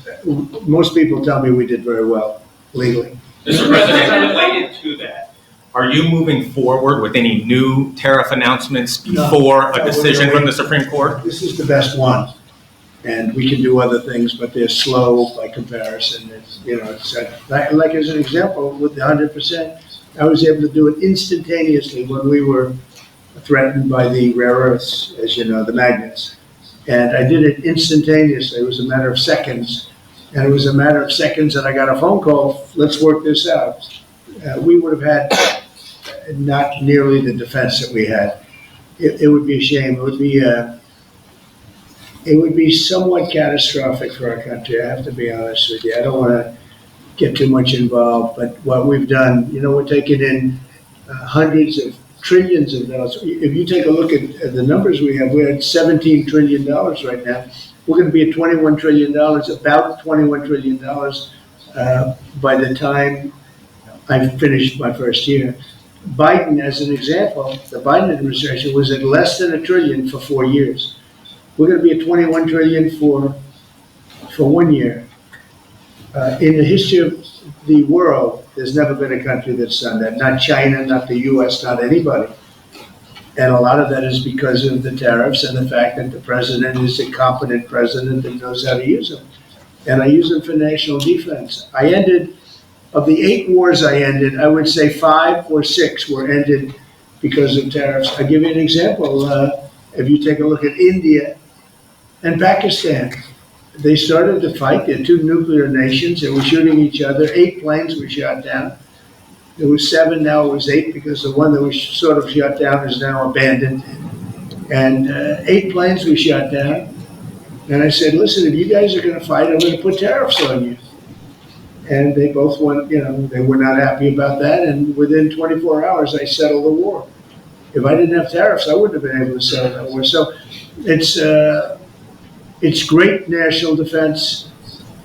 Most people tell me we did very well legally. Mr. President, related to that, are you moving forward with any new tariff announcements before a decision from the Supreme Court? This is the best one, and we can do other things, but they're slow by comparison. It's like as an example with the 100%, I was able to do it instantaneously when we were threatened by the rare earths, as you know, the magnets. And I did it instantaneously. It was a matter of seconds. And it was a matter of seconds that I got a phone call, let's work this out. We would have had not nearly the defense that we had. It would be a shame. It would be somewhat catastrophic for our country, I have to be honest with you. I don't want to get too much involved, but what we've done, we're taking in hundreds of trillions of dollars. If you take a look at the numbers we have, we're at $17 trillion right now. We're going to be at $21 trillion, about $21 trillion by the time I've finished my first year. Biden, as an example, the Biden administration was at less than $1 trillion for 4 years. We're going to be at $21 trillion for 1 year. In the history of the world, there's never been a country that's done that. Not China, not the U.S., not anybody. And a lot of that is because of the tariffs and the fact that the president is a competent president that knows how to use them. And I use them for national defense. Of the 8 wars I ended, I would say 5 or 6 were ended because of tariffs. I'll give you an example. If you take a look at India and Pakistan, they started to fight. They're 2 nuclear nations. They were shooting each other. 8 planes were shot down. There was 7, now it was 8, because the one that was sort of shot down is now abandoned. And 8 planes were shot down. And I said, listen, if you guys are going to fight, I'm going to put tariffs on you. And they both went, they were not happy about that. And within 24 hours, I settled the war. If I didn't have tariffs, I wouldn't have been able to settle that war. So it's great national defense,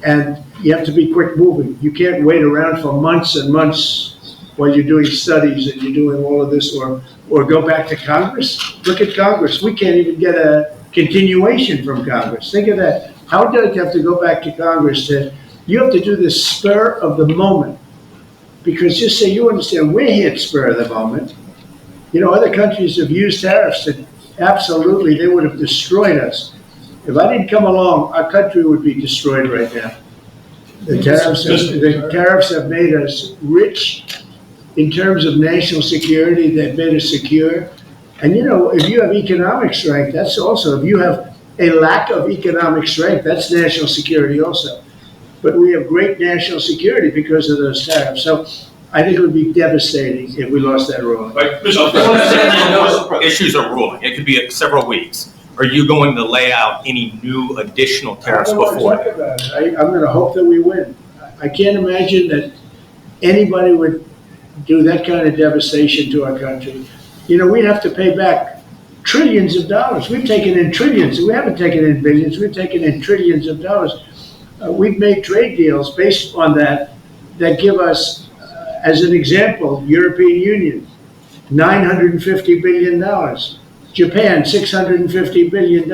and you have to be quick moving. You can't wait around for months and months while you're doing studies and you're doing all of this, or go back to Congress. Look at Congress. We can't even get a continuation from Congress. Think of that. How do you have to go back to Congress you have to do this spur of the moment? Because just so you understand, we're here spur of the moment. Other countries have used tariffs that absolutely, they would have destroyed us. If I didn't come along, our country would be destroyed right now. The tariffs have made us rich in terms of national security. They've made us secure. And if you have economic strength, that's also, if you have a lack of economic strength. That's national security also. But we have great national security because of those tariffs. So I think it would be devastating if we lost that ruling. But Mr. President, those issues are ruling. It could be several weeks. Are you going to lay out any new additional tariffs I don't before? want to talk about it. I'm going to hope that we win. I can't imagine that anybody would do that kind of devastation to our country. You know, we'd have to pay back trillions of dollars. We've taken in trillions. We haven't taken in billions. We've taken in trillions of dollars. We've made trade deals based on that give us, as an example, European Union, $950 billion. Japan, $650 billion.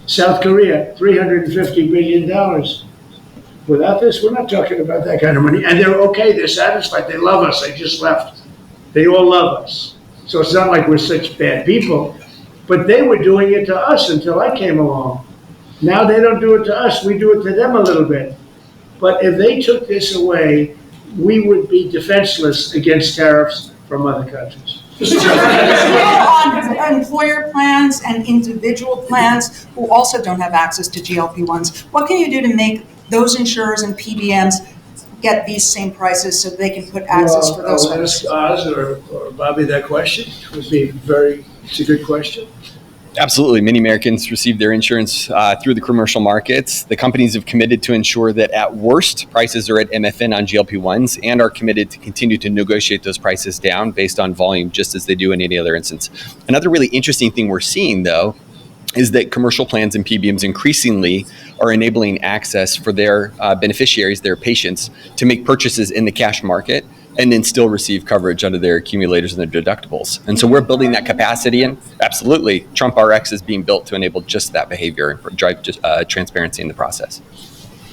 South Korea, $350 billion. Without this, we're not talking about that kind of money. And they're okay, they're satisfied, they love us, they just left. They all love us. So it's not like we're such bad people. But they were doing it to us until I came along. Now they don't do it to us, we do it to them a little bit. But if they took this away, we would be defenseless against tariffs from other countries. On employer plans and individual plans who also don't have access to GLP-1s, what can you do to make those insurers and PBMs get these same prices so they can put access for those I'll ask Oz or Bobby that question. It's a good question. Absolutely. Many Americans receive their insurance through the commercial markets. The companies have committed to ensure that at worst, prices are at MFN on GLP-1s and are committed to continue to negotiate those prices down based on volume, just as they do in any other instance. Another really interesting thing we're seeing, though, is that commercial plans and PBMs increasingly are enabling access for their beneficiaries, their patients, to make purchases in the cash market and then still receive coverage under their accumulators and their deductibles. And so we're building that capacity, and absolutely, TrumpRx is being built to enable just that behavior and drive transparency in the process.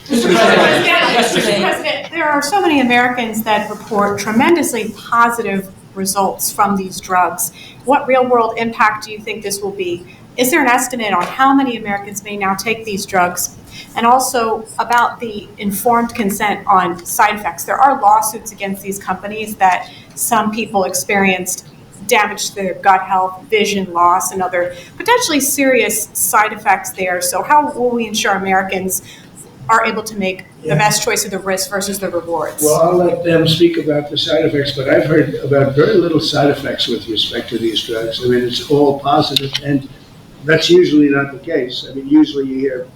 Mr. President, there are so many Americans that report tremendously positive results from these drugs. What real-world impact do you think this will be? Is there an estimate on how many Americans may now take these drugs? And also about the informed consent on side effects. There are lawsuits against these companies that some people experienced damage to their gut health, vision loss, and other potentially serious side effects there. So how will we ensure Americans are able to make the best choice of the risk versus the rewards? Well, I'll let them speak about the side effects, but I've heard about very little side effects with respect to these drugs. I mean, it's all positive, and that's usually not the case. I mean, usually you hear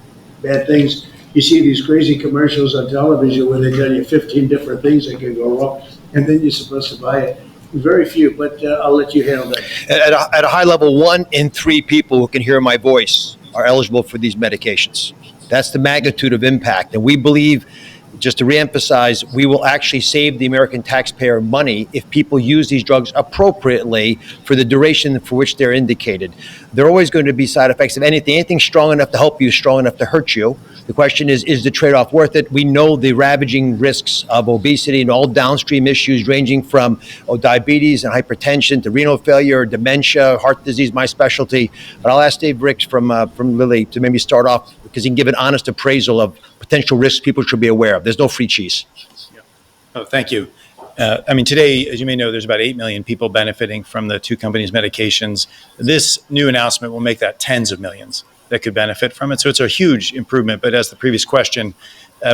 bad things. You see these crazy commercials on television where they tell you 15 different things that can go wrong, and then you're supposed to buy it. Very few, but I'll let you handle that. At a high level, 1 in 3 people who can hear my voice are eligible for these medications. That's the magnitude of impact. And we believe, just to reemphasize, we will actually save the American taxpayer money if people use these drugs appropriately for the duration for which they're indicated. There are always going to be side effects. If anything strong enough to help you is strong enough to hurt you. The question is the trade-off worth it? We know the ravaging risks of obesity and all downstream issues ranging from diabetes and hypertension to renal failure, dementia, heart disease, my specialty. But I'll ask Dave Ricks from Lilly to maybe start off, because he can give an honest appraisal of potential risks people should be aware of. There's no free cheese. Oh, thank you. I mean, today, as you may know, there's about 8 million people benefiting from the two companies' medications. This new announcement will make that tens of millions that could benefit from it. So it's a huge improvement. But as the previous question,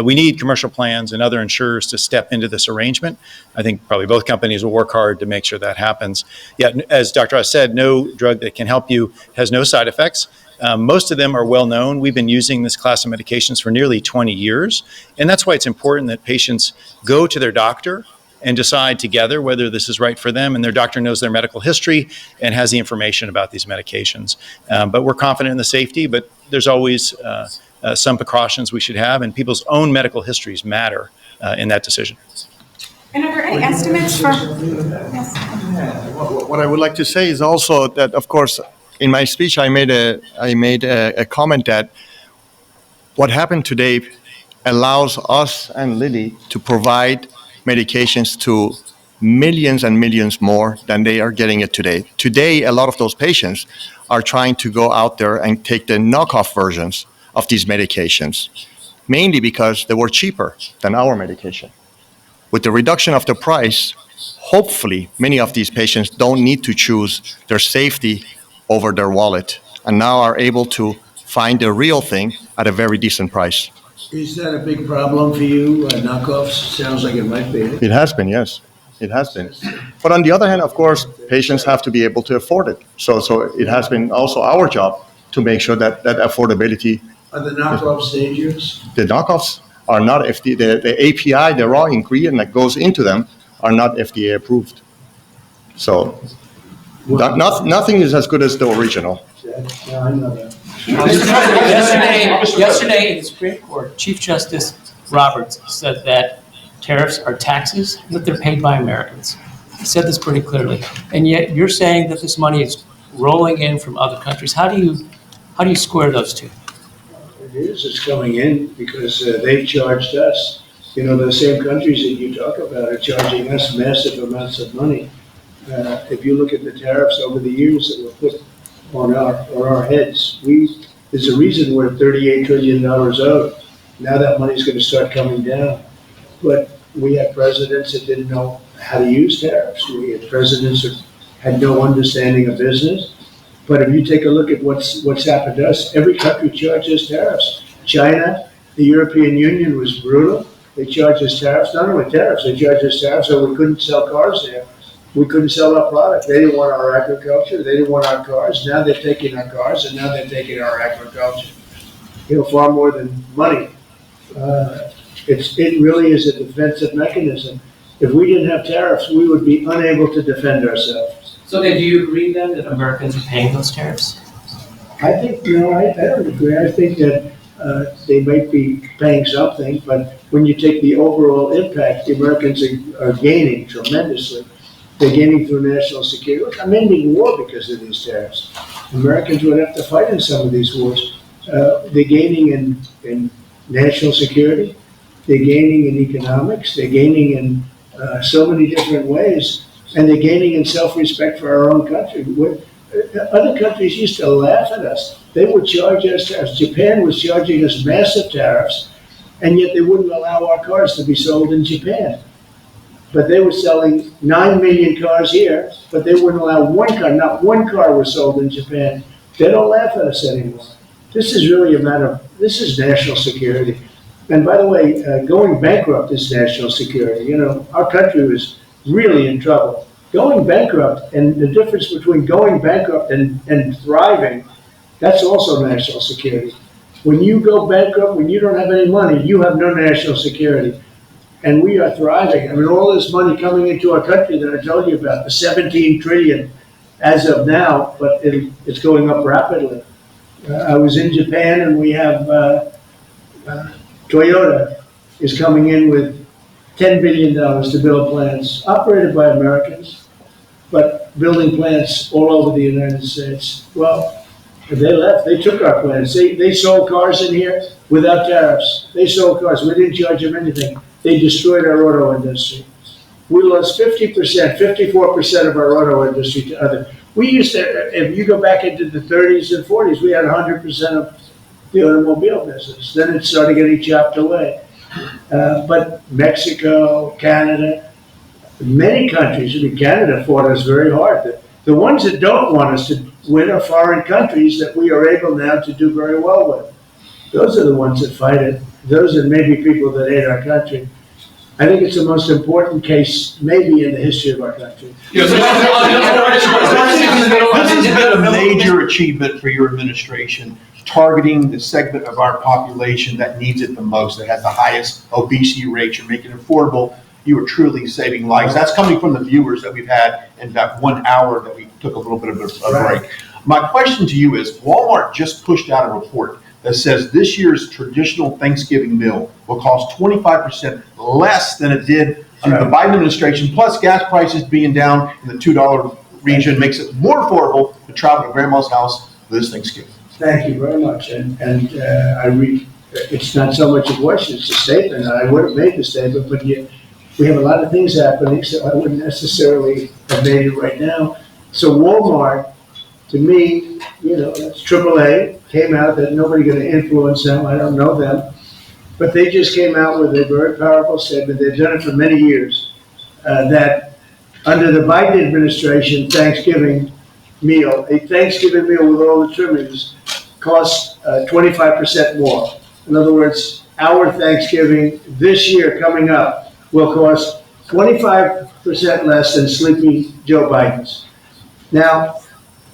we need commercial plans and other insurers to step into this arrangement. I think probably both companies will work hard to make sure that happens. Yeah, as Dr. Oz said, no drug that can help you has no side effects. Most of them are well known. We've been using this class of medications for nearly 20 years. And that's why it's important that patients go to their doctor and decide together whether this is right for them, and their doctor knows their medical history and has the information about these medications. But we're confident in the safety, but there's always some precautions we should have, and people's own medical histories matter in that decision. And are there any estimates for? Yes. What I would like to say is also that, of course, in my speech, I made a comment that what happened today allows us and Lilly to provide medications to millions and millions more than they are getting it today. Today, a lot of those patients are trying to go out there and take the knockoff versions of these medications, mainly because they were cheaper than our medication. With the reduction of the price, hopefully many of these patients don't need to choose their safety over their wallet, and now are able to find the real thing at a very decent price. Is that a big problem for you? Knockoffs sounds like it might be. It has been, yes. It has been. But on the other hand, of course, patients have to be able to afford it. So it has been also our job to make sure that affordability. Are the knockoffs dangerous? The knockoffs are not FDA. The API, the raw ingredient that goes into them, are not FDA approved. So nothing is as good as the original. Yeah, I know that. Yesterday in the Supreme Court, Chief Justice Roberts said that tariffs are taxes, that they're paid by Americans. He said this pretty clearly. And yet you're saying that this money is rolling in from other countries. How do you square those two? It is. It's coming in because they've charged us. You know, the same countries that you talk about are charging us massive amounts of money. If you look at the tariffs over the years that were put on our heads, there's a reason we're $38 trillion owed. Now that money's going to start coming down. But we had presidents that didn't know how to use tariffs. We had presidents that had no understanding of business. But if you take a look at what's happened to us, every country charges tariffs. China, the European Union was brutal. They charged us tariffs, not only tariffs, they charged us tariffs so we couldn't sell cars there. We couldn't sell our product. They didn't want our agriculture. They didn't want our cars. Now they're taking our cars, and now they're taking our agriculture. You know, far more than money. It really is a defensive mechanism. If we didn't have tariffs, we would be unable to defend ourselves. So then do you agree then that Americans are paying those tariffs? I think, no, I don't agree. I think that they might be paying something, but when you take the overall impact, the Americans are gaining tremendously. They're gaining through national security. Look, I'm ending war because of these tariffs. Americans would have to fight in some of these wars. They're gaining in national security. They're gaining in economics. They're gaining in so many different ways. And they're gaining in self-respect for our own country. Other countries used to laugh at us. They would charge us tariffs. Japan was charging us massive tariffs, and yet they wouldn't allow our cars to be sold in Japan. But they were selling 9 million cars here, but they wouldn't allow one car. Not one car was sold in Japan. They don't laugh at us anymore. This is really a matter of, this is national security. And by the way, going bankrupt is national security. You know, our country was really in trouble. Going bankrupt, and the difference between going bankrupt and thriving, that's also national security. When you go bankrupt, when you don't have any money, you have no national security. And we are thriving. I mean, all this money coming into our country that I told you about, the 17 trillion as of now, but it's going up rapidly. I was in Japan, and we have Toyota is coming in with $10 billion to build plants operated by Americans, but building plants all over the United States. Well, they left. They took our plants. They sold cars in here without tariffs. They sold cars. We didn't charge them anything. They destroyed our auto industry. We lost 50%, 54% of our auto industry to other. We used to, if you go back into the 30s and 40s, we had 100% of the automobile business. Then it started getting chopped away. But Mexico, Canada, many countries, I mean, Canada fought us very hard. The ones that don't want us to win are foreign countries that we are able now to do very well with. Those are the ones that fight it. Those are maybe people that hate our country. I think it's the most important case maybe in the history of our country. This has been a major achievement for your administration, targeting the segment of our population that needs it the most, that has the highest obesity rates. You're making it affordable. You are truly saving lives. That's coming from the viewers that we've had in that 1 hour that we took a little bit of a break. My question to you is, Walmart just pushed out a report that says this year's traditional Thanksgiving meal will cost 25% less than it did under the Biden administration, plus gas prices being down in the $2 region makes it more affordable to travel to grandma's house this Thanksgiving. Thank you very much. And I read, it's not so much a question, it's a statement. I would have made the statement, but we have a lot of things happening, so I wouldn't necessarily have made it right now. So Walmart, to me, you know, that's AAA, came out that nobody going to influence them. I don't know them. But they just came out with a very powerful statement. They've done it for many years, that under the Biden administration Thanksgiving meal, a Thanksgiving meal with all the trimmings costs 25% more. In other words, our Thanksgiving this year coming up will cost 25% less than sleepy Joe Biden's. Now,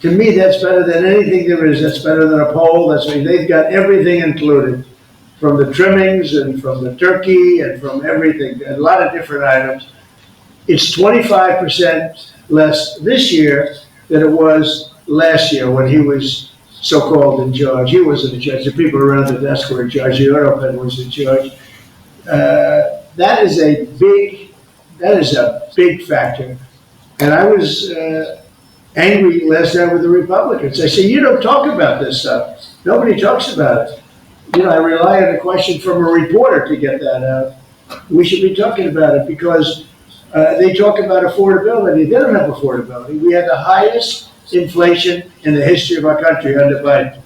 to me, that's better than anything there is. That's better than a poll. They've got everything included, from the trimmings and from the turkey and from everything, a lot of different items. It's 25% less this year than it was last year when he was so-called in charge. He wasn't in charge. The people around the desk were in charge. The oil pen was in charge. That is a big factor. And I was angry last night with the Republicans. I said, you don't talk about this stuff. Nobody talks about it. You know, I rely on a question from a reporter to get that out. We should be talking about it because they talk about affordability. They don't have affordability. We had the highest inflation in the history of our country under Biden.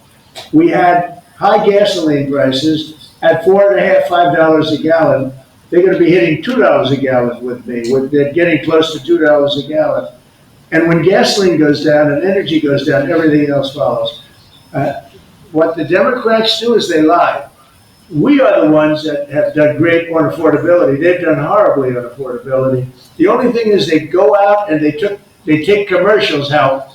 We had high gasoline prices at $4.50, $5 a gallon. They're going to be hitting $2 a gallon with me. They're getting close to $2 a gallon. And when gasoline goes down and energy goes down, everything else follows. What the Democrats do is they lie. We are the ones that have done great on affordability. They've done horribly on affordability. The only thing is they go out and they take commercials how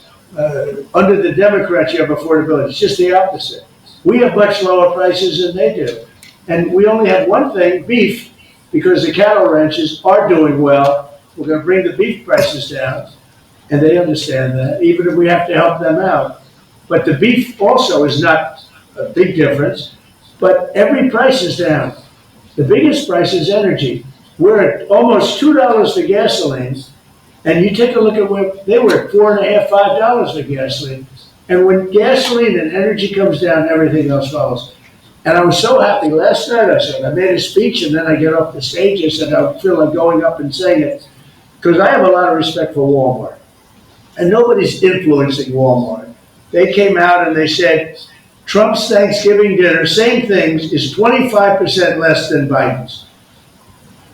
under the Democrats you have affordability. It's just the opposite. We have much lower prices than they do. And we only have one thing, beef, because the cattle ranches are doing well. We're going to bring the beef prices down, and they understand that, even if we have to help them out. But the beef also is not a big difference, but every price is down. The biggest price is energy. We're at almost $2 for gasoline, and you take a look at where they were at $4.50, $5 for gasoline. And when gasoline and energy comes down, everything else follows. And I was so happy last night. I made a speech, and then I get off the stage. I said I feel like going up and saying it because I have a lot of respect for Walmart, and nobody's influencing Walmart. They came out and they said Trump's Thanksgiving dinner, same things, is 25% less than Biden's.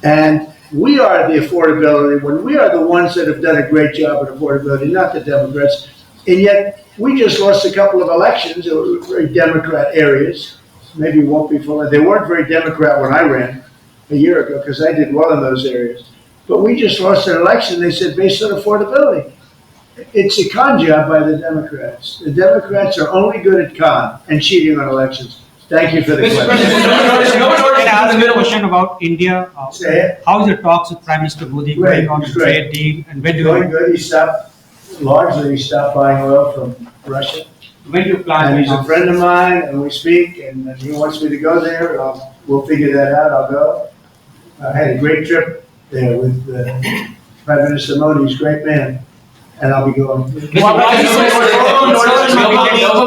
And we are the affordability when we are the ones that have done a great job at affordability, not the Democrats. And yet we just lost a couple of elections that were very Democrat areas. Maybe won't be full. They weren't very Democrat when I ran a year ago because I did well in those areas. But we just lost an election, they said, based on affordability. It's a con job by the Democrats. The Democrats are only good at con and cheating on elections. Thank you for the question. Can I ask a question about India? Say it. How is the talks with Prime Minister Modi going on the trade deal? And when do Going good. He stopped buying oil from Russia. When do you plan? And he's a friend of mine, and we speak, and he wants me to go there. We'll figure that out. I'll go. I had a great trip there with Prime Minister Modi. He's a great man, and I'll be going. Novo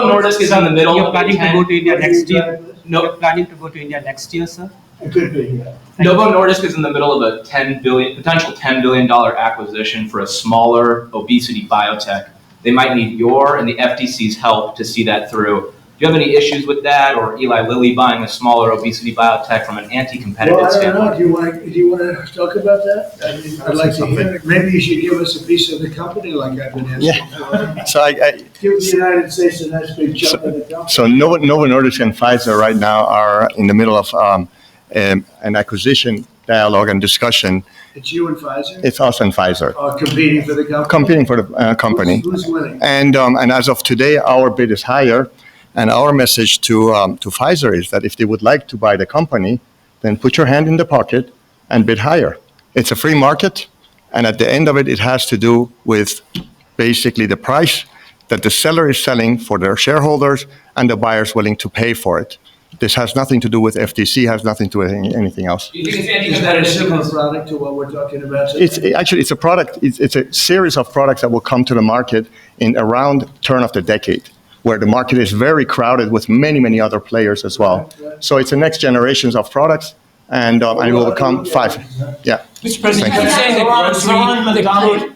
Nordisk is in the middle. You're planning to go to India next year? No, you're planning to go to India next year, sir? It could be, yeah. Novo Nordisk is in the middle of a potential $10 billion acquisition for a smaller obesity biotech. They might need your and the FTC's help to see that through. Do you have any issues with that, or Eli Lilly buying a smaller obesity biotech from an anti-competitive Well, I don't standpoint? know. Do you want to talk about that? I'd like to hear it. Maybe you should give us a piece of the company like I've been asking for. So Give the United States a nice big chunk of the company. So Novo Nordisk and Pfizer right now are in the middle of an acquisition dialogue and discussion. It's you and Pfizer? It's us and Pfizer. Competing for the company? Competing for the company. Who's winning? And as of today, our bid is higher. And our message to Pfizer is that if they would like to buy the company, then put your hand in the pocket and bid higher. It's a free market. And at the end of it, it has to do with basically the price that the seller is selling for their shareholders and the buyers willing to pay for it. This has nothing to do with FTC, has nothing to do with anything else. Do you think it's Is that a anti-competitive? similar product to what we're talking about today? It's a product, it's a series of products that will come to the market in around turn of the decade, where the market is very crowded with many, many other players as well. So it's the next generations of products, and it will become five. Yeah. Mr. President, Thank you. you're saying that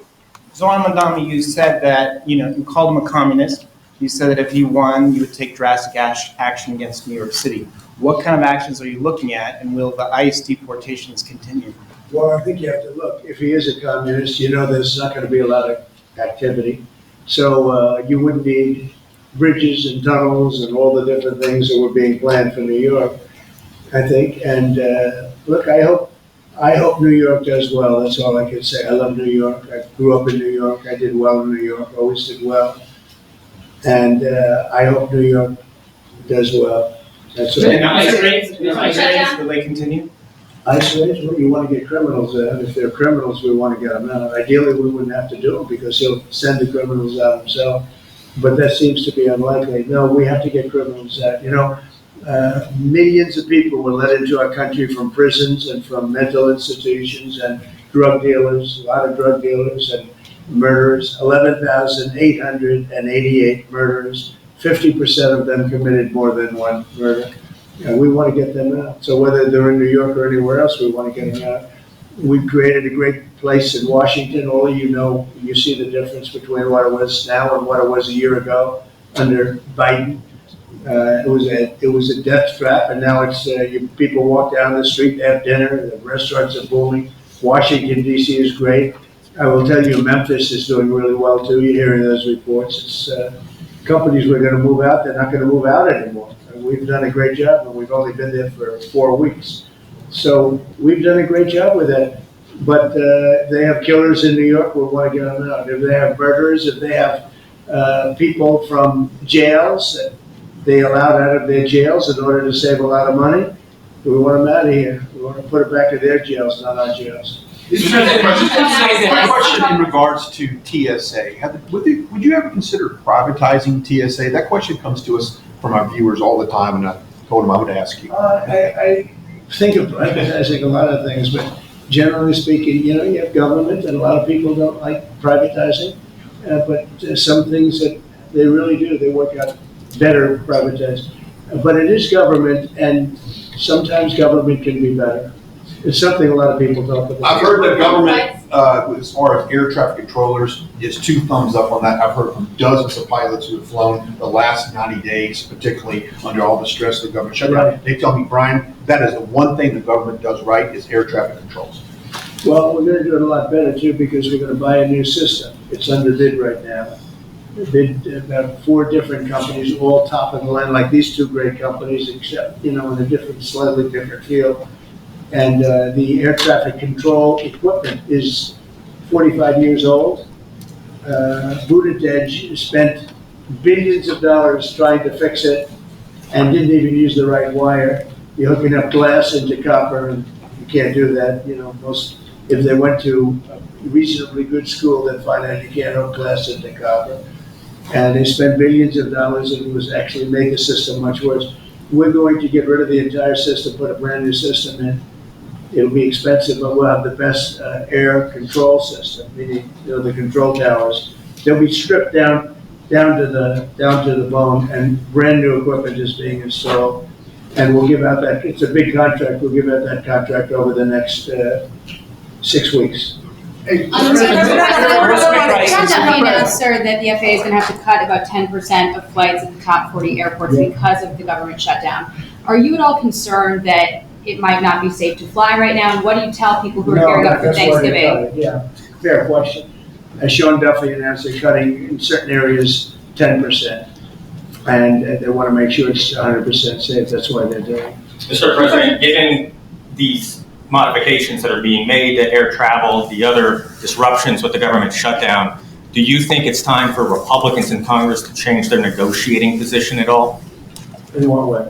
Zoran Mandami, you said that, you called him a communist. You said that if he won, you would take drastic action against New York City. What kind of actions are you looking at, and will the ICE deportations continue? Well, I think you have to look. If he is a communist, there's not going to be a lot of activity. So you wouldn't need bridges and tunnels and all the different things that were being planned for New York, I think. And look, I hope New York does well. That's all I can say. I love New York. I grew up in New York. I did well in New York. Always did well. And I hope New York does well. That's all. And ice raids, will they continue? Ice raids, well, you want to get criminals out. If they're criminals, we want to get them out. Ideally, we wouldn't have to do them because he'll send the criminals out himself. But that seems to be unlikely. No, we have to get criminals out. You know, millions of people were let into our country from prisons and from mental institutions and drug dealers, a lot of drug dealers and murderers, 11,888 murderers. 50% of them committed more than one murder. And we want to get them out. So whether they're in New York or anywhere else, we want to get them out. We've created a great place in Washington. All of you know, you see the difference between what it was now and what it was a year ago under Biden. It was a death trap, and now it's people walk down the street, they have dinner, the restaurants are booming. Washington, D.C. is great. I will tell you, Memphis is doing really well too. You're hearing those reports. It's companies were going to move out, they're not going to move out anymore. We've done a great job, and we've only been there for 4 weeks. So we've done a great job with that. But they have killers in New York, we want to get them out. If they have murderers, if they have people from jails that they allowed out of their jails in order to save a lot of money, we want them out of here. We want to put it back to their jails, not our jails. My question in regards to TSA. Would you ever consider privatizing TSA? That question comes to us from our viewers all the time, and I told them I would ask you. I think of privatizing a lot of things, but generally speaking, you know, you have government, and a lot of people don't like privatizing, but some things that they really do, they work out better privatized. But it is government, and sometimes government can be better. It's something a lot of people talk about. I've heard that government, as far as air traffic controllers, is 2 thumbs up on that. I've heard from dozens of pilots who have flown the last 90 days, particularly under all the stress of the government shutdown. Right. They tell me, Brian, that is the one thing the government does right is air traffic controls. Well, we're going to do it a lot better too, because we're going to buy a new system. It's under bid right now. Bid about 4 different companies, all top of the line, like these 2 great companies, except, you know, in a different, slightly different field. And the air traffic control equipment is 45 years old. Buttigieg spent billions of dollars trying to fix it and didn't even use the right wire. You're hooking up glass into copper, and you can't do that. You know, if they went to a reasonably good school, they'd find out you can't hook glass into copper. And they spent billions of dollars, and it was actually made the system much worse. We're going to get rid of the entire system, put a brand new system in. It'll be expensive, but we'll have the best air control system, meaning, you know, the control towers. They'll be stripped down to the bone, and brand new equipment is being installed. And we'll give out that. It's a big contract. We'll give out that contract over the next 6 weeks. It turned out, sir, that the FAA is going to have to cut about 10% of flights at the top 40 airports because of the government shutdown. Are you at all concerned that it might not be safe to fly right now? And what do you tell people who are gearing up for Thanksgiving? Yeah, fair question. As Sean Duffy announced, they're cutting in certain areas 10%. And they want to make sure it's 100% safe. That's why they're doing it. Mr. President, given these modifications that are being made to air travel, the other disruptions with the government shutdown, do you think it's time for Republicans in Congress to change their negotiating position at all? In what way?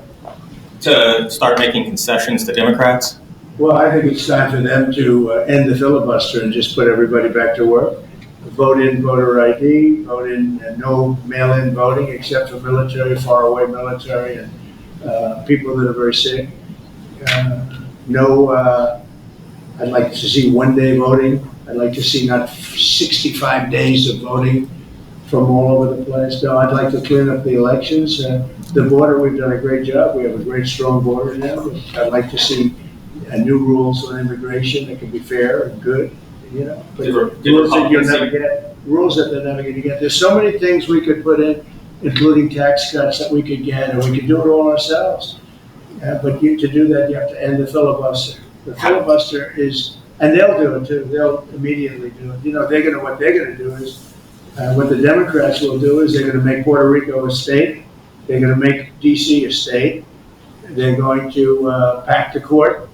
To start making concessions to Democrats? Well, I think it's time for them to end the filibuster and just put everybody back to work. Vote in voter ID, vote in no mail-in voting except for military, faraway military, and people that are very sick. I'd like to see one-day voting. I'd like to see not 65 days of voting from all over the place. No, I'd like to clean up the elections. The border, we've done a great job. We have a great, strong border now. I'd like to see new rules on immigration that can be fair and good, you know. But rules that you'll never get, rules that they're never going to get. There's so many things we could put in, including tax cuts that we could get, and we could do it all ourselves. But to do that, you have to end the filibuster. The filibuster is, and they'll do it too. They'll immediately do it. You know, what they're going to do is What the Democrats will do is they're going to make Puerto Rico a state. They're going to make D.C. a state. They're going to pack the court.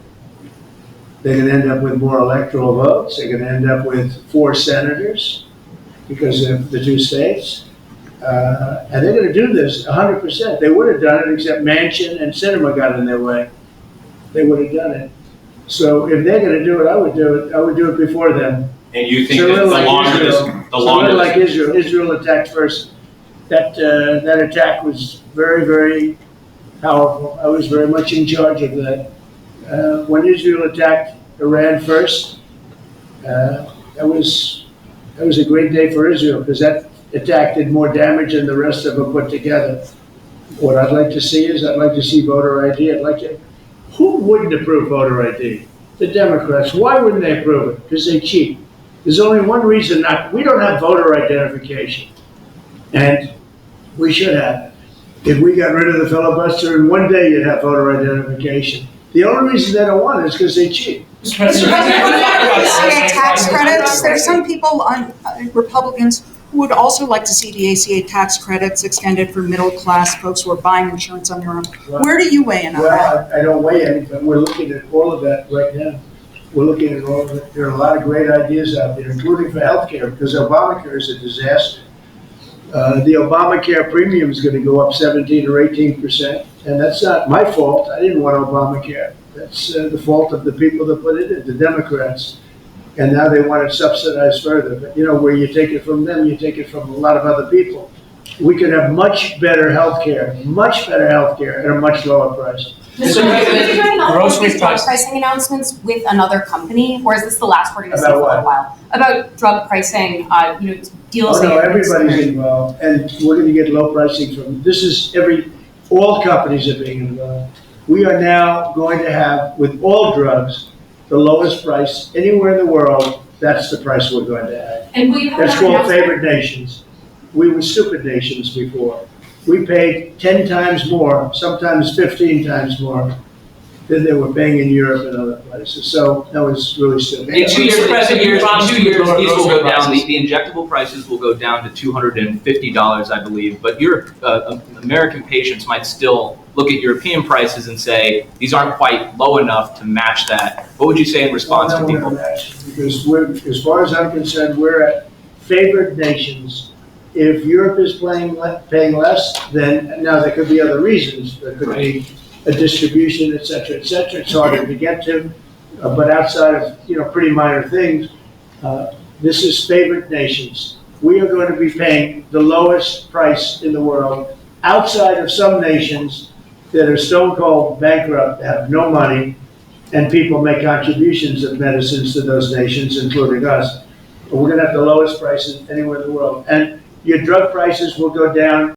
They're going to end up with more electoral votes. They're going to end up with 4 senators because of the 2 states. And they're going to do this 100%. They would have done it except Manchin and Sinema got in their way. They would have done it. So if they're going to do it, I would do it. I would do it before them. And you think that the longer like Israel attacked first. That attack was very, very powerful. I was very much in charge of that. When Israel attacked Iran first, that was a great day for Israel because that attack did more damage than the rest of them put together. What I'd like to see is voter ID. Who wouldn't approve voter ID? The Democrats. Why wouldn't they approve it? Because they cheat. There's only one reason we don't have voter identification. And we should have it. If we got rid of the filibuster, in one day you'd have voter identification. The only reason they don't want it is because they cheat. Mr. President, tax credits, there are some people on Republicans who would also like to see the ACA tax credits extended for middle-class folks who are buying insurance on their own. Where do you weigh in on that? I don't weigh in, but we're looking at all of that right now. We're looking at all of it. There are a lot of great ideas out there, including for healthcare, because Obamacare is a disaster. The Obamacare premium is going to go up 17 or 18%, and that's not my fault. I didn't want Obamacare. That's the fault of the people that put it in, the Democrats. And now they want it subsidized further. But where you take it from them, you take it from a lot of other people. We could have much better health care at a much lower price. Mr. President, are you doing all drug pricing announcements with another company, or is this the last we're going to see for a while? About drug pricing, deals. Oh no, everybody's involved, and we're going to get low pricing from. All companies are being involved. We are now going to have, with all drugs, the lowest price anywhere in the world. That's the price we're going to have. And we have That's called favored nations. We were stupid nations before. We paid 10 times more, sometimes 15 times more than they were paying in Europe and other places. So that was really stupid. In 2 years, these will go down. The injectable prices will go down to $250, I believe. But your American patients might still look at European prices and say these aren't quite low enough to match that. What would you say in response to people? Because as far as I'm concerned, we're at favored nations. If Europe is paying less, then now there could be other reasons. There could be a distribution, et cetera, et cetera. It's harder to get to, but outside of pretty minor things, this is favored nations. We are going to be paying the lowest price in the world, outside of some nations that are stone cold bankrupt, have no money, and people make contributions of medicines to those nations, including us. But we're going to have the lowest prices anywhere in the world, and your drug prices will go down